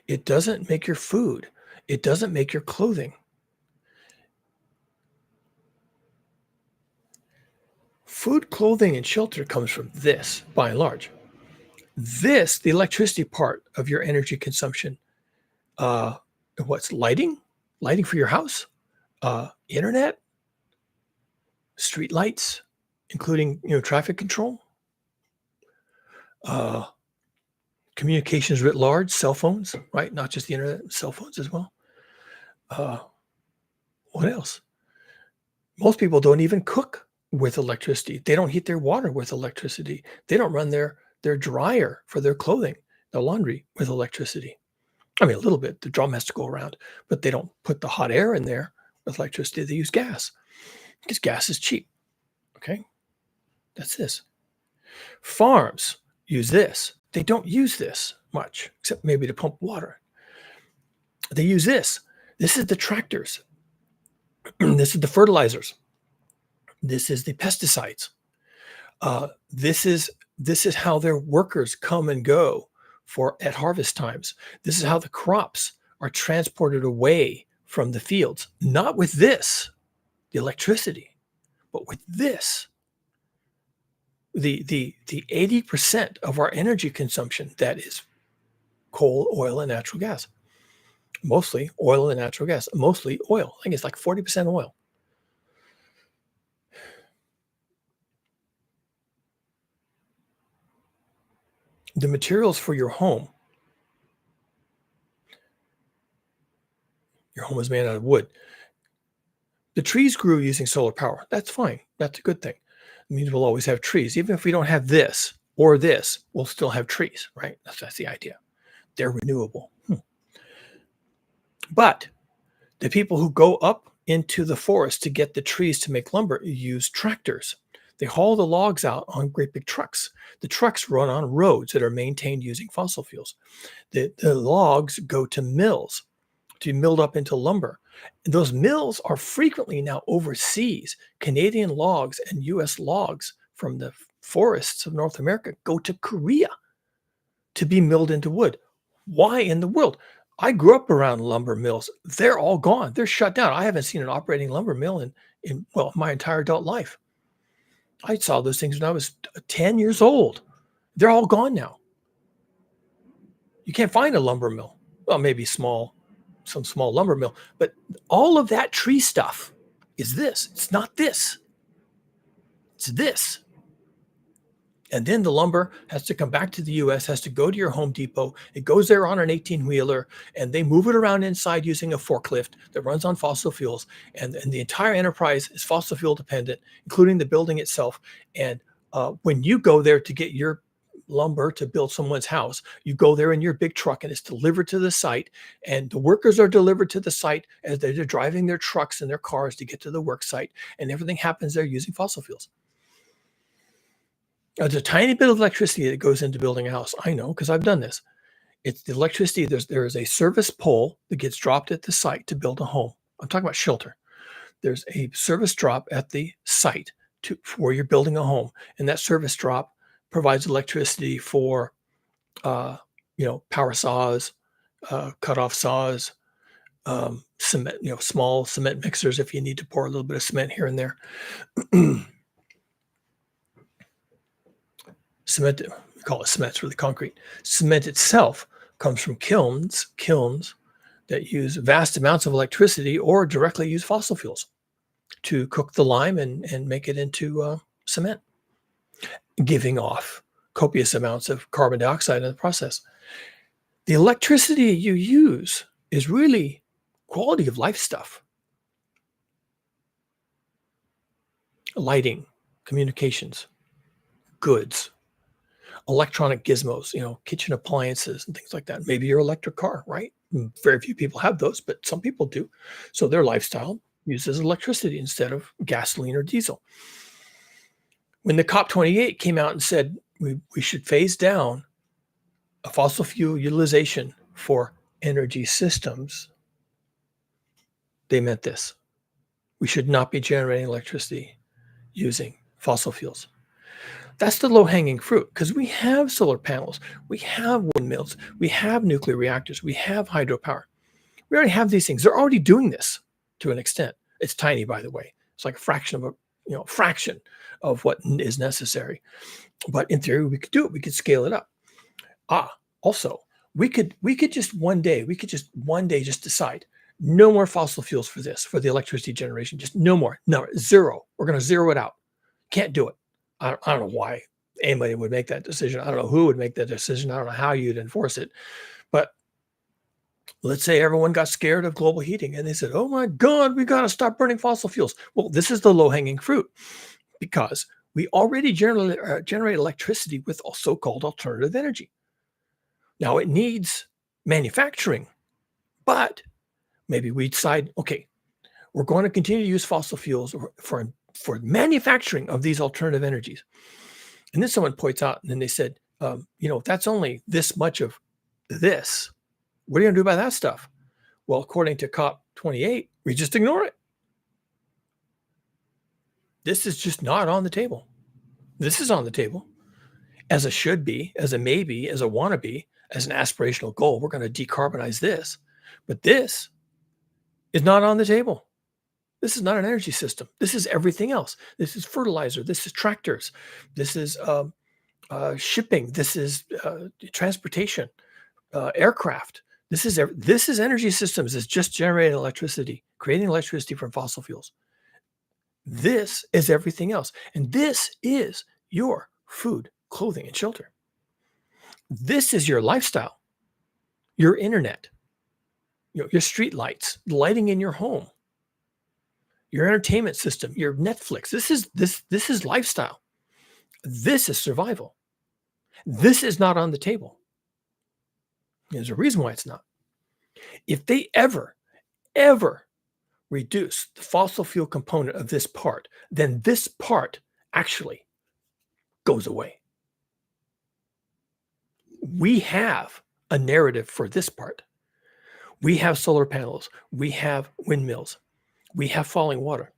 A: It doesn't make your food. It doesn't make your clothing. Food, clothing, and shelter comes from this, by and large. This, the electricity part of your energy consumption, what's lighting? Lighting for your house, internet, street lights, including traffic control, communications writ large, cell phones, right? Not just the internet, cell phones as well. What else? Most people don't even cook with electricity. They don't heat their water with electricity. They don't run their dryer for their clothing, their laundry with electricity. I mean, a little bit. The drum has to go around, but they don't put the hot air in there with electricity. They use gas because gas is cheap. Okay, that's this. Farms use this. They don't use this much, except maybe to pump water. They use this. This is the tractors. This is the fertilizers. This is the pesticides. This is how their workers come and go for at harvest times. This is how the crops are transported away from the fields. Not with this, the electricity, but with this, the 80% of our energy consumption that is coal, oil, and natural gas. Mostly oil and natural gas. Mostly oil. I think it's like 40% oil. The materials for your home is made out of wood. The trees grew using solar power. That's fine. That's a good thing. It means we'll always have trees. Even if we don't have this or this, we'll still have trees, right? That's the idea. They're renewable. But the people who go up into the forest to get the trees to make lumber use tractors. They haul the logs out on great big trucks. The trucks run on roads that are maintained using fossil fuels. The logs go to mills to be milled up into lumber. And those mills are frequently now overseas. Canadian logs and US logs from the forests of North America go to Korea to be milled into wood. Why in the world? I grew up around lumber mills. They're all gone. They're shut down. I haven't seen an operating lumber mill in my entire adult life. I saw those things when I was 10 years old. They're all gone now. You can't find a lumber mill. Well, maybe some small lumber mill, but all of that tree stuff is this. It's not this. It's this. And then the lumber has to come back to the US, has to go to your Home Depot. It goes there on an 18-wheeler, and they move it around inside using a forklift that runs on fossil fuels. And the entire enterprise is fossil fuel dependent, including the building itself. And when you go there to get your lumber to build someone's house, you go there in your big truck and it's delivered to the site, and the workers are delivered to the site as they're driving their trucks and their cars to get to the work site, and everything happens there using fossil fuels. There's a tiny bit of electricity that goes into building a house. I know because I've done this. It's the electricity. There is a service pole that gets dropped at the site to build a home. I'm talking about shelter. There's a service drop at the site for you're building a home, and that service drop provides electricity for, power saws, cut-off saws, cement, small cement mixers if you need to pour a little bit of cement here and there. Cement, we call it cement, it's really concrete. Cement itself comes from kilns that use vast amounts of electricity or directly use fossil fuels to cook the lime and make it into cement, giving off copious amounts of carbon dioxide in the process. The electricity you use is really quality of life stuff. Lighting, communications, goods, electronic gizmos, kitchen appliances and things like that. Maybe your electric car, right? Very few people have those, but some people do. So their lifestyle uses electricity instead of gasoline or diesel. When the COP28 came out and said we should phase down a fossil fuel utilization for energy systems, they meant this. We should not be generating electricity using fossil fuels. That's the low-hanging fruit because we have solar panels, we have windmills, we have nuclear reactors, we have hydropower. We already have these things. They're already doing this to an extent. It's tiny, by the way. It's like a fraction of what is necessary. But in theory, we could do it. We could scale it up. Also, we could just one day just decide no more fossil fuels for the electricity generation. Just no more. No, zero. We're going to zero it out. Can't do it. I don't know why anybody would make that decision. I don't know who would make that decision. I don't know how you'd enforce it. But let's say everyone got scared of global heating and they said, oh my God, we got to stop burning fossil fuels. Well, this is the low-hanging fruit because we already generate electricity with so-called alternative energy. Now it needs manufacturing, but maybe we decide, okay, we're going to continue to use fossil fuels for manufacturing of these alternative energies. And then someone points out, and then they said, that's only this much of this. What are you going to do about that stuff? Well, according to COP28, we just ignore it. This is just not on the table. This is on the table as a should be, as a maybe, as a wannabe, as an aspirational goal. We're going to decarbonize this. But this is not on the table. This is not an energy system. This is everything else. This is fertilizer. This is tractors. This is shipping. This is transportation, aircraft. This is energy systems. It's just generating electricity, creating electricity from fossil fuels. This is everything else. And this is your food, clothing, and shelter. This is your lifestyle, your internet, your street lights, lighting in your home, your entertainment system, your Netflix. This is lifestyle. This is survival. This is not on the table. There's a reason why it's not. If they ever reduce the fossil fuel component of this part, then this part actually goes away. We have a narrative for this part. We have solar panels. We have windmills. We have falling water.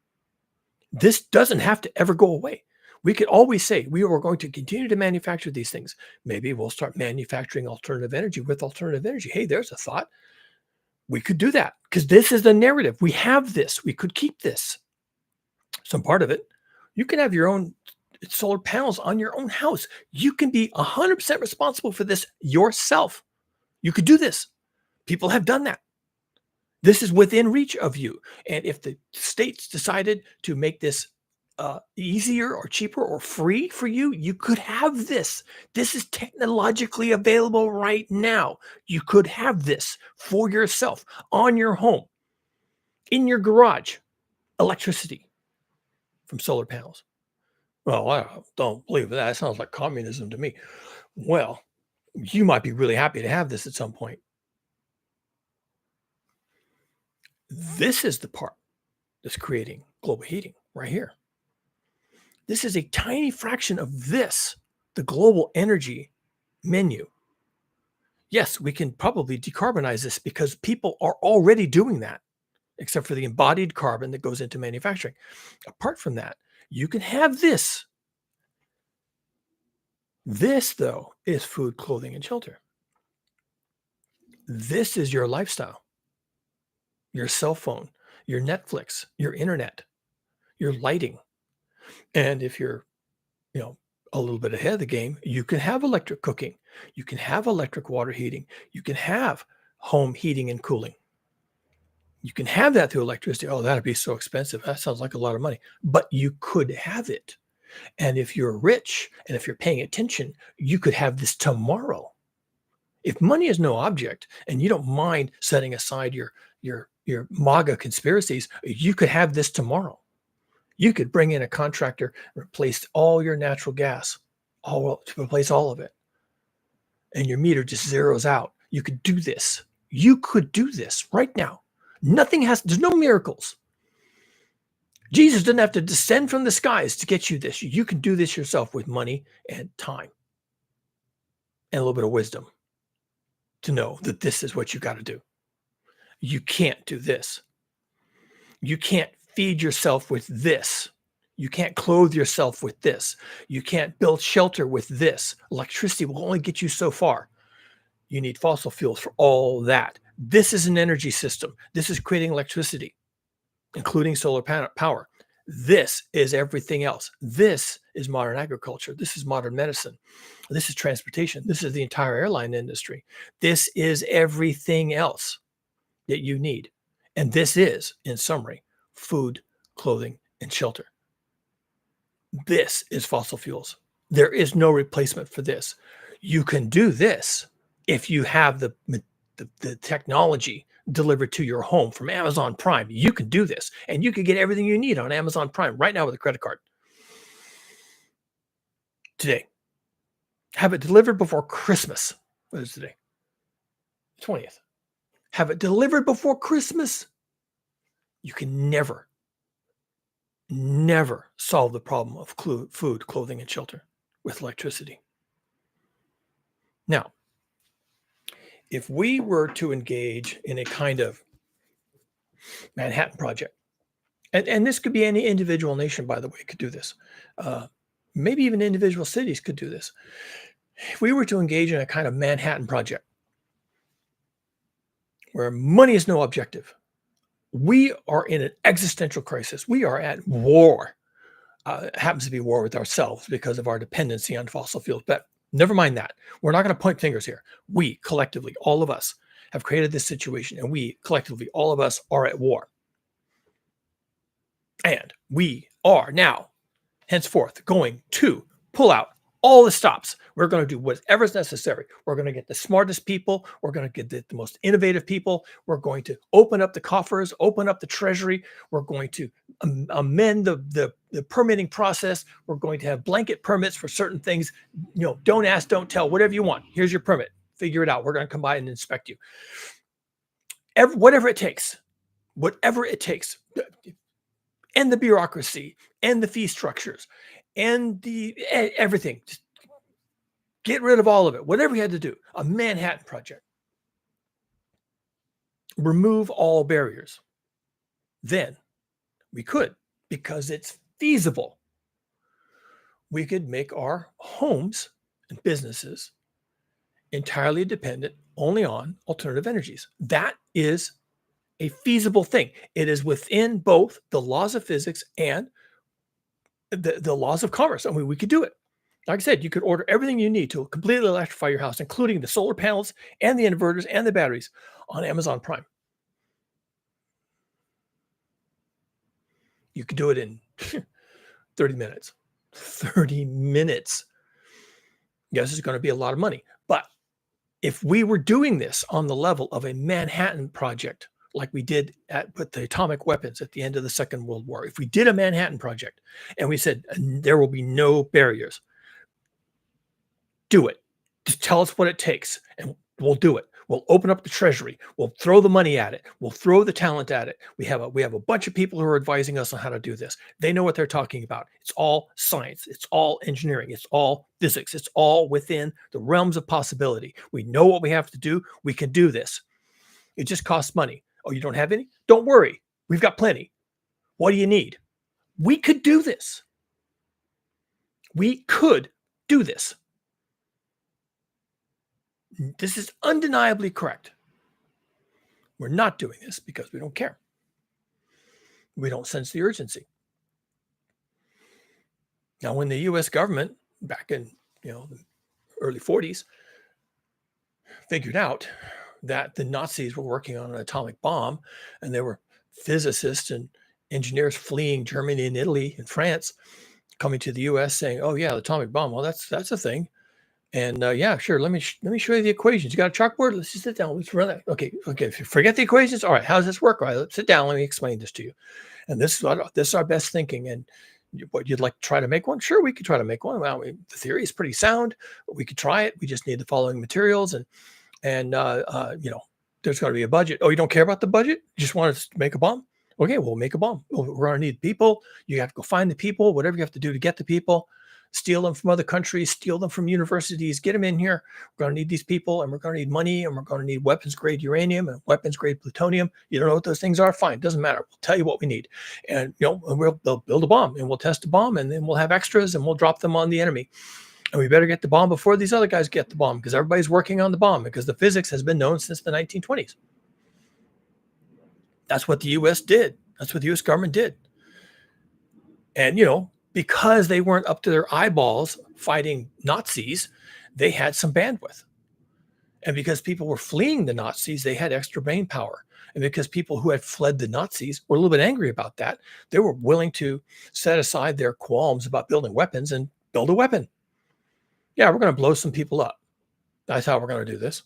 A: This doesn't have to ever go away. We could always say we are going to continue to manufacture these things. Maybe we'll start manufacturing alternative energy with alternative energy. Hey, there's a thought. We could do that because this is the narrative. We have this. We could keep this. Some part of it. You can have your own solar panels on your own house. You can be 100% responsible for this yourself. You could do this. People have done that. This is within reach of you. And if the states decided to make this easier or cheaper or free for you, you could have this. This is technologically available right now. You could have this for yourself on your home, in your garage, electricity from solar panels. Well, I don't believe that. It sounds like communism to me. Well, you might be really happy to have this at some point. This is the part that's creating global heating right here. This is a tiny fraction of this, the global energy menu. Yes, we can probably decarbonize this because people are already doing that, except for the embodied carbon that goes into manufacturing. Apart from that, you can have this. This, though, is food, clothing, and shelter. This is your lifestyle, your cell phone, your Netflix, your internet, your lighting. And if you're, a little bit ahead of the game, you can have electric cooking. You can have electric water heating. You can have home heating and cooling. You can have that through electricity. Oh, that'd be so expensive. That sounds like a lot of money. But you could have it. And if you're rich and if you're paying attention, you could have this tomorrow. If money is no object and you don't mind setting aside your MAGA conspiracies, you could have this tomorrow. You could bring in a contractor, replace all your natural gas, replace all of it. And your meter just zeroes out. You could do this. You could do this right now. There's no miracles. Jesus didn't have to descend from the skies to get you this. You can do this yourself with money and time and a little bit of wisdom to know that this is what you got to do. You can't do this. You can't feed yourself with this. You can't clothe yourself with this. You can't build shelter with this. Electricity will only get you so far. You need fossil fuels for all that. This is an energy system. This is creating electricity, including solar power. This is everything else. This is modern agriculture. This is modern medicine. This is transportation. This is the entire airline industry. This is everything else that you need. And this is, in summary, food, clothing, and shelter. This is fossil fuels. There is no replacement for this. You can do this if you have the technology delivered to your home from Amazon Prime. You can do this, and you can get everything you need on Amazon Prime right now with a credit card. Today. Have it delivered before Christmas. What is today? 20th. Have it delivered before Christmas. You can never solve the problem of food, clothing, and shelter with electricity. Now, if we were to engage in a kind of Manhattan Project, And this could be any individual nation, by the way, could do this. Uh, Maybe even individual cities could do this. If we were to engage in a kind of Manhattan Project where money is no objective, we are in an existential crisis. We are at war. It happens to be war with ourselves because of our dependency on fossil fuels. But never mind that. We're not going to point fingers here. We collectively, all of us, have created this situation, and we collectively, all of us, are at war. And we are now, henceforth, going to pull out all the stops. We're going to do whatever is necessary. We're going to get the smartest people. We're going to get the most innovative people. We're going to open up the coffers, open up the treasury. We're going to amend the permitting process. We're going to have blanket permits for certain things. Don't ask, don't tell, whatever you want. Here's your permit. Figure it out. We're going to come by and inspect you. Whatever it takes, and the bureaucracy and the fee structures and everything. Just get rid of all of it. Whatever you had to do, a Manhattan Project. Remove all barriers. Then we could, because it's feasible, we could make our homes and businesses entirely dependent only on alternative energies. That is a feasible thing. It is within both the laws of physics and the laws of commerce. I mean, we could do it. Like I said, you could order everything you need to completely electrify your house, including the solar panels and the inverters and the batteries on Amazon Prime. You could do it in 30 minutes. 30 minutes. Yes, it's going to be a lot of money. But if we were doing this on the level of a Manhattan Project, like we did with the atomic weapons at the end of the Second World War, if we did a Manhattan Project and we said there will be no barriers, do it. Just tell us what it takes and we'll do it. We'll open up the treasury. We'll throw the money at it. We'll throw the talent at it. We have a bunch of people who are advising us on how to do this. They know what they're talking about. It's all science. It's all engineering. It's all physics. It's all within the realms of possibility. We know what we have to do. We can do this. It just costs money. Oh, you don't have any? Don't worry. We've got plenty. What do you need? We could do this. We could do this. This is undeniably correct. We're not doing this because we don't care. We don't sense the urgency. Now, when the U.S. government back in the early 40s figured out that the Nazis were working on an atomic bomb, and there were physicists and engineers fleeing Germany and Italy and France, coming to the U.S. saying, "Oh yeah, the atomic bomb. Well, that's a thing." And yeah, sure. Let me show you the equations. You got a chalkboard? Let's just sit down. Let's run it. Okay. Forget the equations. All right. How does this work? All right. Let's sit down. Let me explain this to you. And this is our best thinking. And what you'd like to try to make one? Sure, we could try to make one. Well, the theory is pretty sound. But we could try it. We just need the following materials, and there's going to be a budget. Oh, you don't care about the budget? You just want us to make a bomb? Okay, we'll make a bomb. We're going to need people. You have to go find the people. Whatever you have to do to get the people. Steal them from other countries, steal them from universities, get them in here. We're going to need these people, and we're going to need money, and we're going to need weapons-grade uranium and weapons-grade plutonium. You don't know what those things are? Fine, doesn't matter. We'll tell you what we need. And they'll build a bomb, and we'll test a bomb, and then we'll have extras, and we'll drop them on the enemy. And we better get the bomb before these other guys get the bomb, because everybody's working on the bomb, because the physics has been known since the 1920s. That's what the U.S. did. That's what the U.S. government did. And, because they weren't up to their eyeballs fighting Nazis, they had some bandwidth. And because people were fleeing the Nazis, they had extra brain power. And because people who had fled the Nazis were a little bit angry about that, they were willing to set aside their qualms about building weapons and build a weapon. Yeah, we're going to blow some people up. That's how we're going to do this.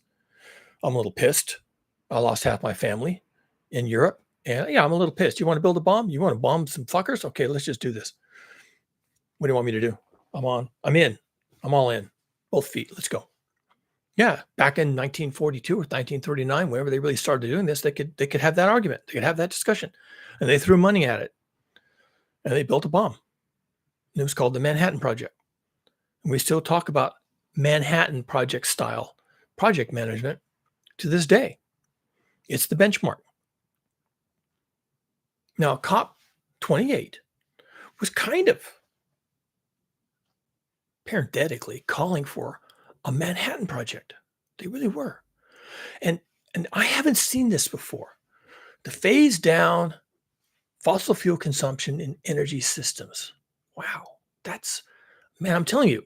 A: I'm a little pissed. I lost half my family in Europe. And yeah, I'm a little pissed. You want to build a bomb? You want to bomb some fuckers? Okay, let's just do this. What do you want me to do? I'm in. I'm all in. Both feet. Let's go. Yeah. Back in 1942 or 1939, whenever they really started doing this, they could have that argument. They could have that discussion. And they threw money at it. And they built a bomb. And it was called the Manhattan Project. And we still talk about Manhattan Project style project management to this day. It's the benchmark. Now, 28 was kind of parenthetically calling for a Manhattan Project. They really were. And and I haven't seen this before. The phase down fossil fuel consumption in energy systems. Wow. That's man, I'm telling you,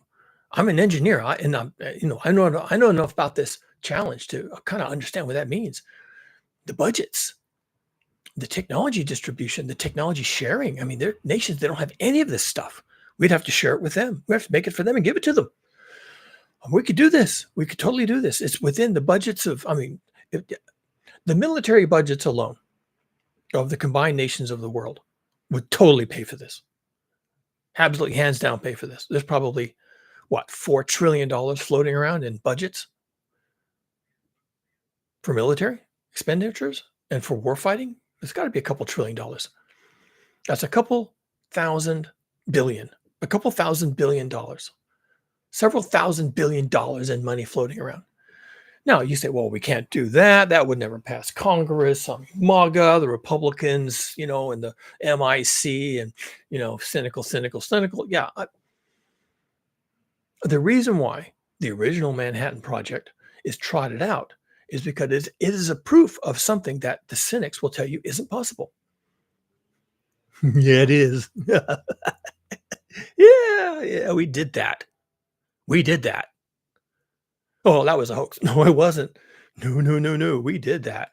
A: I'm an engineer. I know enough about this challenge to kind of understand what that means. The budgets, the technology distribution, the technology sharing. I mean, they're nations that don't have any of this stuff. We'd have to share it with them. We have to make it for them and give it to them. We could do this. We could totally do this. It's within the budgets of, I mean, the military budgets alone of the combined nations of the world would totally pay for this. Absolutely, hands down, pay for this. There's probably what, $4 trillion floating around in budgets for military expenditures and for war fighting. There's got to be a couple $1 trillion. That's a couple thousand billion, a couple $1,000 billion, several $1,000 billion in money floating around. Now you say, well, we can't do that. That would never pass Congress. I mean, MAGA, the Republicans, and the MIC, and cynical. Yeah, the reason why the original Manhattan Project is trotted out is because it is a proof of something that the cynics will tell you isn't possible. Yeah, it is. Yeah, we did that. We did that. Oh, that was a hoax. No, it wasn't. No. We did that.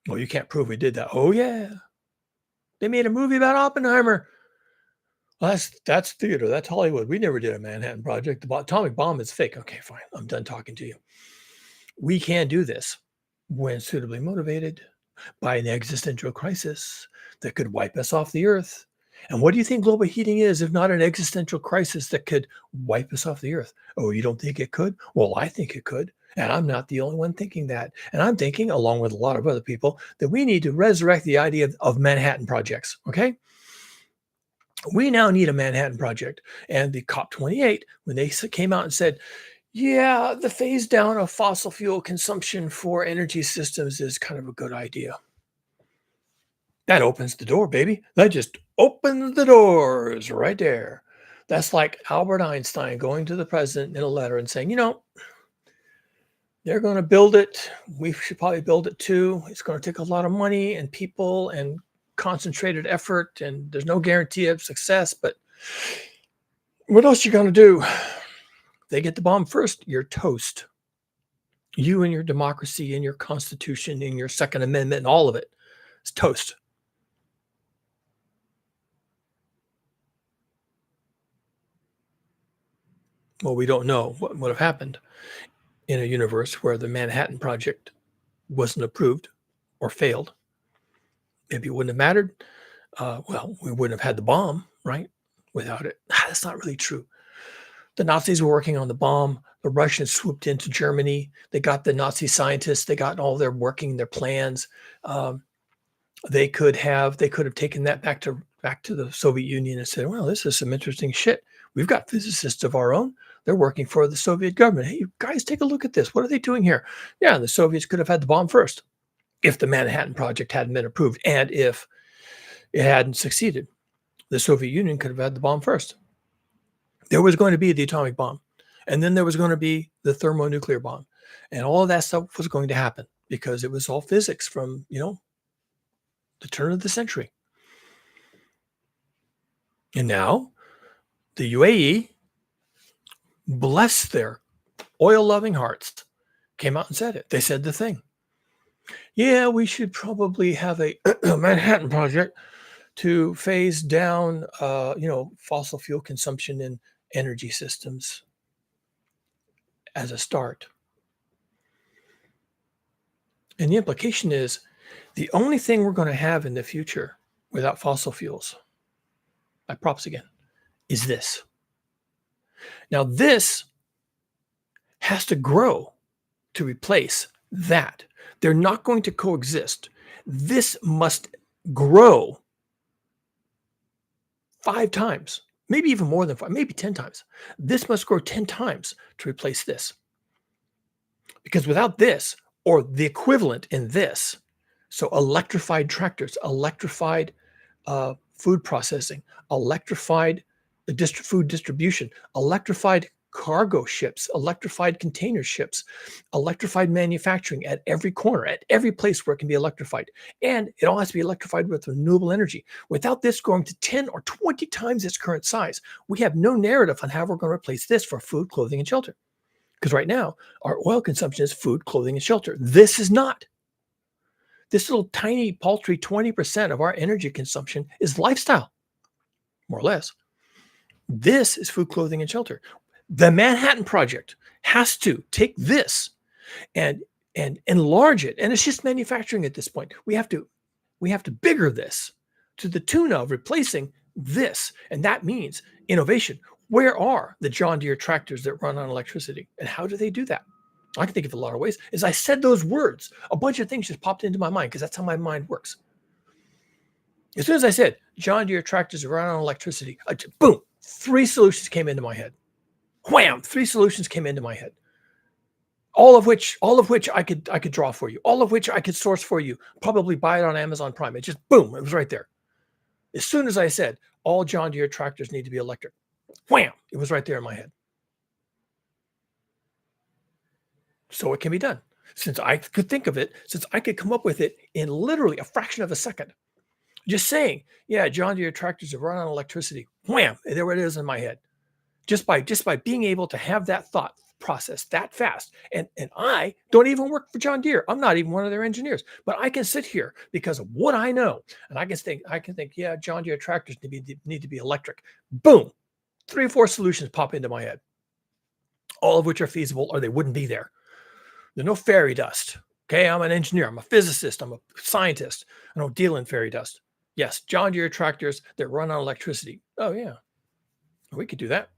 A: Well, you can't prove we did that. Oh, yeah. They made a movie about Oppenheimer. Well, that's theater. That's Hollywood. We never did a Manhattan Project. The atomic bomb is fake. Okay, fine. I'm done talking to you. We can do this when suitably motivated by an existential crisis that could wipe us off the earth. And what do you think global heating is if not an existential crisis that could wipe us off the earth? Oh, you don't think it could? Well, I think it could. And I'm not the only one thinking that. And I'm thinking, along with a lot of other people, that we need to resurrect the idea of Manhattan projects. Okay? We now need a Manhattan Project. And the COP28, when they came out and said, yeah, the phase down of fossil fuel consumption for energy systems is kind of a good idea. That opens the door, baby. That just opens the doors right there. That's like Albert Einstein going to the president in a letter and saying, they're going to build it. We should probably build it too. It's going to take a lot of money and people and concentrated effort, and there's no guarantee of success. But what else you going to do? They get the bomb first, you're toast. You and your democracy and your constitution and your Second Amendment and all of it is toast. Well, we don't know what would have happened in a universe where the Manhattan Project wasn't approved or failed. Maybe it wouldn't have mattered. Well, we wouldn't have had the bomb, right? Without it. That's not really true. The Nazis were working on the bomb. The Russians swooped into Germany. They got the Nazi scientists. They got all their working their plans. They could have taken that back to the Soviet Union and said, well, this is some interesting shit. We've got physicists of our own. They're working for the Soviet government. Hey, you guys, take a look at this. What are they doing here? Yeah, and the Soviets could have had the bomb first if the Manhattan Project hadn't been approved and if it hadn't succeeded. The Soviet Union could have had the bomb first. There was going to be the atomic bomb, and then there was going to be the thermonuclear bomb, and all of that stuff was going to happen because it was all physics from, the turn of the century. And now the UAE, bless their oil-loving hearts, came out and said it. They said the thing. Yeah, we should probably have a Manhattan Project to phase down, fossil fuel consumption in energy systems as a start. And the implication is the only thing we're going to have in the future without fossil fuels, my props again, is this. Now, this has to grow to replace that. They're not going to coexist. This must grow 5 times, maybe even more than 5, maybe 10 times. This must grow 10 times to replace this. Because without this, or the equivalent in this, so electrified tractors, electrified food processing, electrified food distribution, electrified cargo ships, electrified container ships, electrified manufacturing at every corner, at every place where it can be electrified. And it all has to be electrified with renewable energy. Without this growing to 10 or 20 times its current size, we have no narrative on how we're going to replace this for food, clothing, and shelter. Because right now, our oil consumption is food, clothing, and shelter. This is not. This little tiny, paltry 20% of our energy consumption is lifestyle, more or less. This is food, clothing, and shelter. The Manhattan Project has to take this and enlarge it, and it's just manufacturing at this point. We have to bigger this to the tune of replacing this, and that means innovation. Where are the John Deere tractors that run on electricity, and how do they do that? I can think of a lot of ways. As I said those words, a bunch of things just popped into my mind because that's how my mind works. As soon as I said John Deere tractors that run on electricity, boom, 3 solutions came into my head. Wham! 3 solutions came into my head. All of which I could draw for you. All of which I could source for you. Probably buy it on Amazon Prime. It just boom, it was right there. As soon as I said all John Deere tractors need to be electric, wham! It was right there in my head. So it can be done. Since I could think of it, since I could come up with it in literally a fraction of a second. Just saying, yeah, John Deere tractors that run on electricity. Wham! There it is in my head. Just by being able to have that thought process that fast. And I don't even work for John Deere. I'm not even one of their engineers. But I can sit here because of what I know. And I can think, yeah, John Deere tractors need to be electric. Boom. 3 or 4 solutions pop into my head. All of which are feasible or they wouldn't be there. There's no fairy dust. Okay, I'm an engineer. I'm a physicist. I'm a scientist. I don't deal in fairy dust. Yes, John Deere tractors that run on electricity. Oh, yeah. We could do that.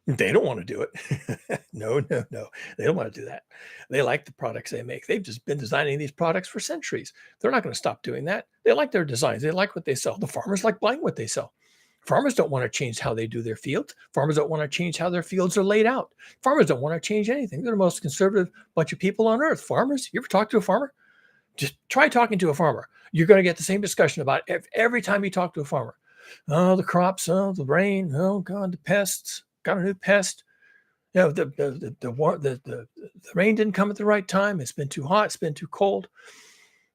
A: They don't want to do it. No. They don't want to do that. They like the products they make. They've just been designing these products for centuries. They're not going to stop doing that. They like their designs. They like what they sell. The farmers like buying what they sell. Farmers don't want to change how they do their fields. Farmers don't want to change how their fields are laid out. Farmers don't want to change anything. They're the most conservative bunch of people on earth. Farmers, you ever talk to a farmer? Just try talking to a farmer. You're going to get the same discussion about it every time you talk to a farmer. Oh, the crops. Oh, the rain. Oh, God, the pests. Got a new pest. You know, the rain didn't come at the right time. It's been too hot. It's been too cold.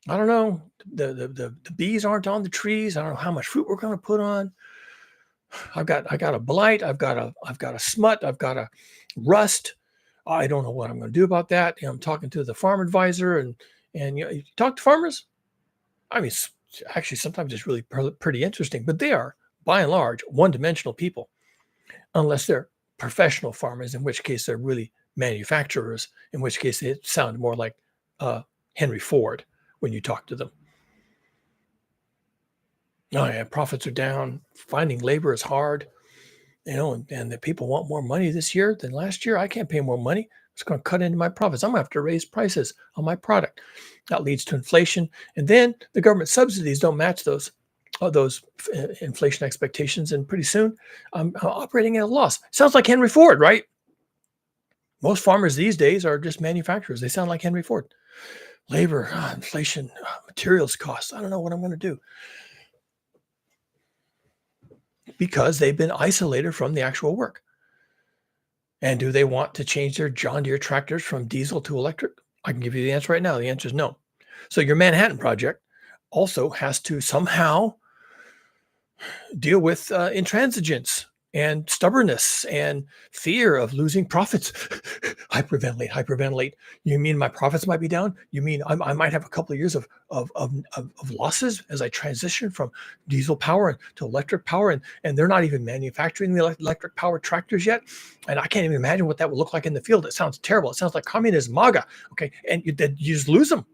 A: I don't know. The bees aren't on the trees. I don't know how much fruit we're going to put on. I got a blight. I've got a smut. I've got a rust. I don't know what I'm going to do about that. You know, I'm talking to the farm advisor, and you know, you talk to farmers. I mean, actually, sometimes it's really pretty interesting, but they are by and large one-dimensional people, unless they're professional farmers, in which case they're really manufacturers, in which case they sound more like Henry Ford when you talk to them. Oh yeah, profits are down. Finding labor is hard, you know, and the people want more money this year than last year. I can't pay more money. It's going to cut into my profits. I'm going to have to raise prices on my product. That leads to inflation, and then the government subsidies don't match those inflation expectations, and pretty soon I'm operating at a loss. Sounds like Henry Ford, right? Most farmers these days are just manufacturers. They sound like Henry Ford. Labor, inflation, materials costs. I don't know what I'm going to do. Because they've been isolated from the actual work. And do they want to change their John Deere tractors from diesel to electric? I can give you the answer right now. The answer is no. So your Manhattan Project also has to somehow deal with intransigence and stubbornness and fear of losing profits. Hyperventilate. You mean my profits might be down? You mean I might have a couple of years of losses as I transition from diesel power to electric power, and they're not even manufacturing the electric power tractors yet, and I can't even imagine what that would look like in the field. It sounds terrible. It sounds like communism, MAGA. Okay, and you just lose them.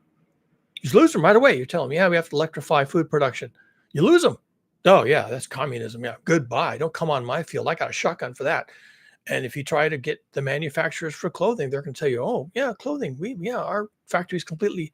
A: You just lose them right away. You tell them, yeah, we have to electrify food production. You lose them. Oh, yeah, that's communism. Yeah, goodbye. Don't come on my field. I got a shotgun for that. And if you try to get the manufacturers for clothing, they're going to tell you, oh, yeah, clothing. Our factory is completely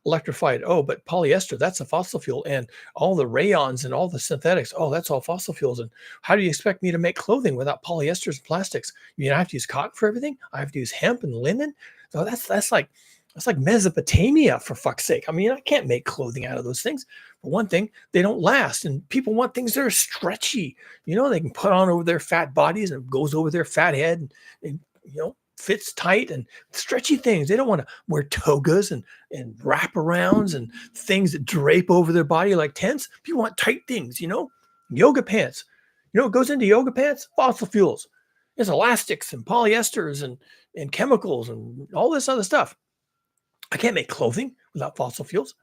A: electrified. Oh, but polyester, that's a fossil fuel. And all the rayons and all the synthetics, oh, that's all fossil fuels. And how do you expect me to make clothing without polyesters and plastics? You know, I have to use cotton for everything. I have to use hemp and linen. So that's like It's like Mesopotamia, for fuck's sake. I mean, I can't make clothing out of those things. For one thing, they don't last, and people want things that are stretchy. They can put on over their fat bodies and it goes over their fat head, and fits tight and stretchy things. They don't want to wear togas and wraparounds and things that drape over their body like tents. People want tight things. Yoga pants. What goes into yoga pants? Fossil fuels. It's elastics and polyesters and chemicals and all this other stuff. I can't make clothing without fossil fuels.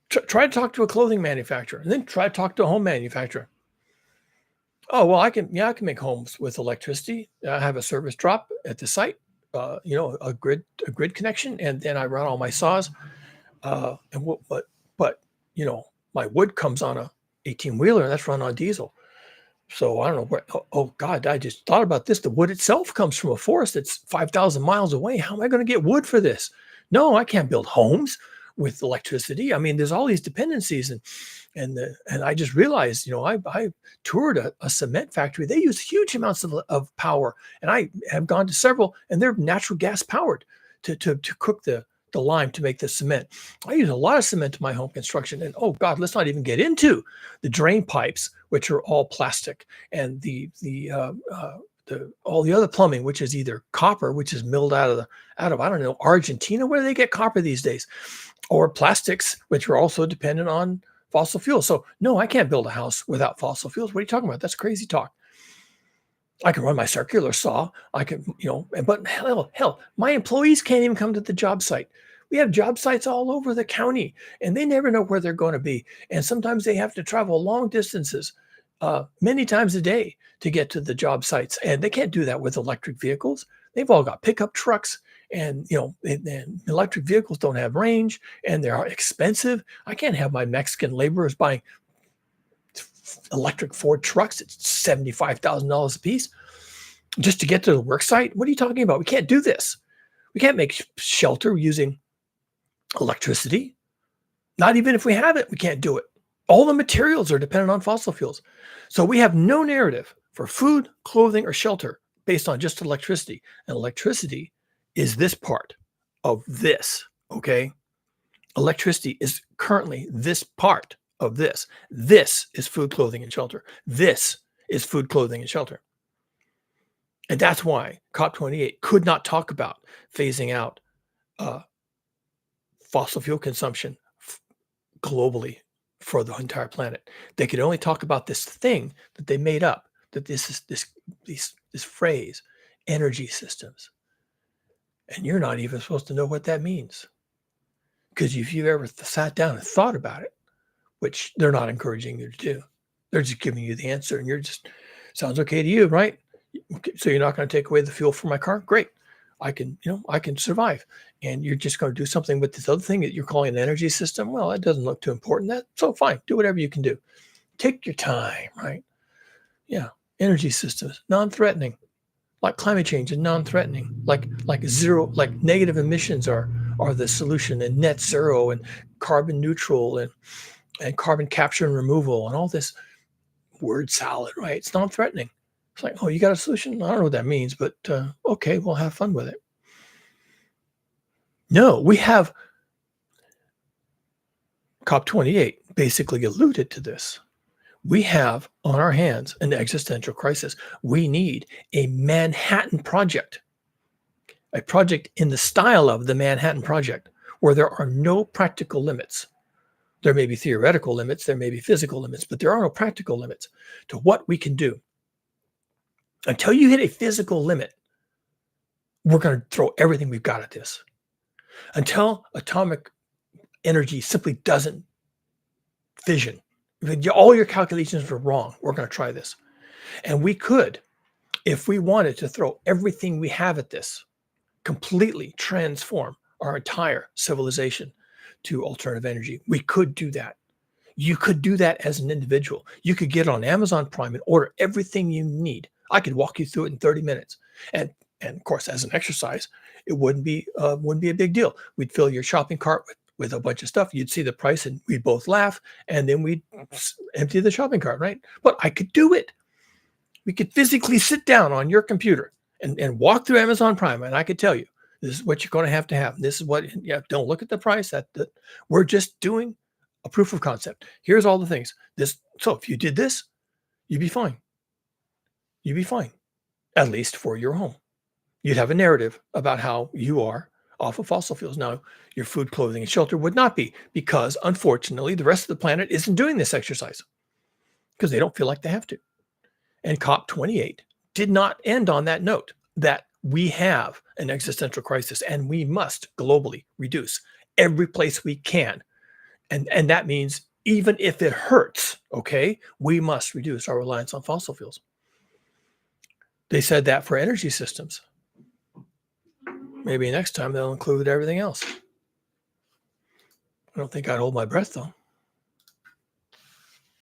A: Try to talk to a clothing manufacturer, and then try to talk to a home manufacturer. Oh, well, I can make homes with electricity. I have a service drop at the site, a grid connection, and then I run all my saws. But my wood comes on a 18-wheeler, and that's run on diesel. So I don't know where. Oh God, I just thought about this. The wood itself comes from a forest that's 5,000 miles away. How am I going to get wood for this? No, I can't build homes with electricity. I mean, there's all these dependencies, and I just realized, I toured a cement factory. They use huge amounts of power, and I have gone to several, and they're natural gas powered to cook the lime to make the cement. I use a lot of cement in my home construction, and oh God, let's not even get into the drain pipes, which are all plastic, and all the other plumbing, which is either copper, which is milled out of I don't know, Argentina. Where do they get copper these days? Or plastics, which are also dependent on fossil fuels. So no, I can't build a house without fossil fuels. What are you talking about? That's crazy talk. I can run my circular saw. I can, but hell, my employees can't even come to the job site. We have job sites all over the county, and they never know where they're going to be. And sometimes they have to travel long distances, many times a day, to get to the job sites. And they can't do that with electric vehicles. They've all got pickup trucks, and and electric vehicles don't have range, and they're expensive. I can't have my Mexican laborers buying electric Ford trucks. It's $75,000 a piece just to get to the work site. What are you talking about? We can't do this. We can't make shelter using electricity. Not even if we have it, we can't do it. All the materials are dependent on fossil fuels. So we have no narrative for food, clothing, or shelter based on just electricity. And electricity is this part of this, okay? Electricity is currently this part of this. This is food, clothing, and shelter. This is food, clothing, and shelter. And that's why COP28 could not talk about phasing out fossil fuel consumption globally for the entire planet. They could only talk about this thing that they made up, that this phrase, energy systems. And you're not even supposed to know what that means. Because if you've ever sat down and thought about it, which they're not encouraging you to do, they're just giving you the answer, and you're just, sounds okay to you, right? Okay, so you're not going to take away the fuel from my car? Great. I can survive. And you're just going to do something with this other thing that you're calling an energy system? Well, that doesn't look too important. So fine, do whatever you can do. Take your time, right? Yeah. Energy systems, non-threatening. Like climate change is non-threatening. Like zero, like negative emissions are the solution, and net zero and carbon neutral and carbon capture and removal and all this word salad, right? It's non-threatening. It's like, oh, you got a solution? I don't know what that means, but okay, we'll have fun with it. No, we have COP28 basically alluded to this. We have on our hands an existential crisis. We need a Manhattan Project, a project in the style of the Manhattan Project, where there are no practical limits. There may be theoretical limits, there may be physical limits, but there are no practical limits to what we can do. Until you hit a physical limit, we're going to throw everything we've got at this. Until atomic energy simply doesn't fission. All your calculations were wrong. We're going to try this. And we could, if we wanted to throw everything we have at this, completely transform our entire civilization to alternative energy. We could do that. You could do that as an individual. You could get on Amazon Prime and order everything you need. I could walk you through it in 30 minutes. And of course, as an exercise, it wouldn't be a big deal. We'd fill your shopping cart with a bunch of stuff. You'd see the price and we'd both laugh, and then we'd empty the shopping cart, right? But I could do it. We could physically sit down on your computer and walk through Amazon Prime, and I could tell you, This is what you're going to have. This is what, yeah, don't look at the price. We're just doing a proof of concept. Here's all the things. So if you did this, you'd be fine. You'd be fine, at least for your home. You'd have a narrative about how you are off of fossil fuels. Now, your food, clothing, and shelter would not be, because unfortunately, the rest of the planet isn't doing this exercise because they don't feel like they have to. And COP28 did not end on that note, that we have an existential crisis and we must globally reduce every place we can. And that means even if it hurts, okay, we must reduce our reliance on fossil fuels. They said that for energy systems. Maybe next time they'll include everything else. I don't think I'd hold my breath, though.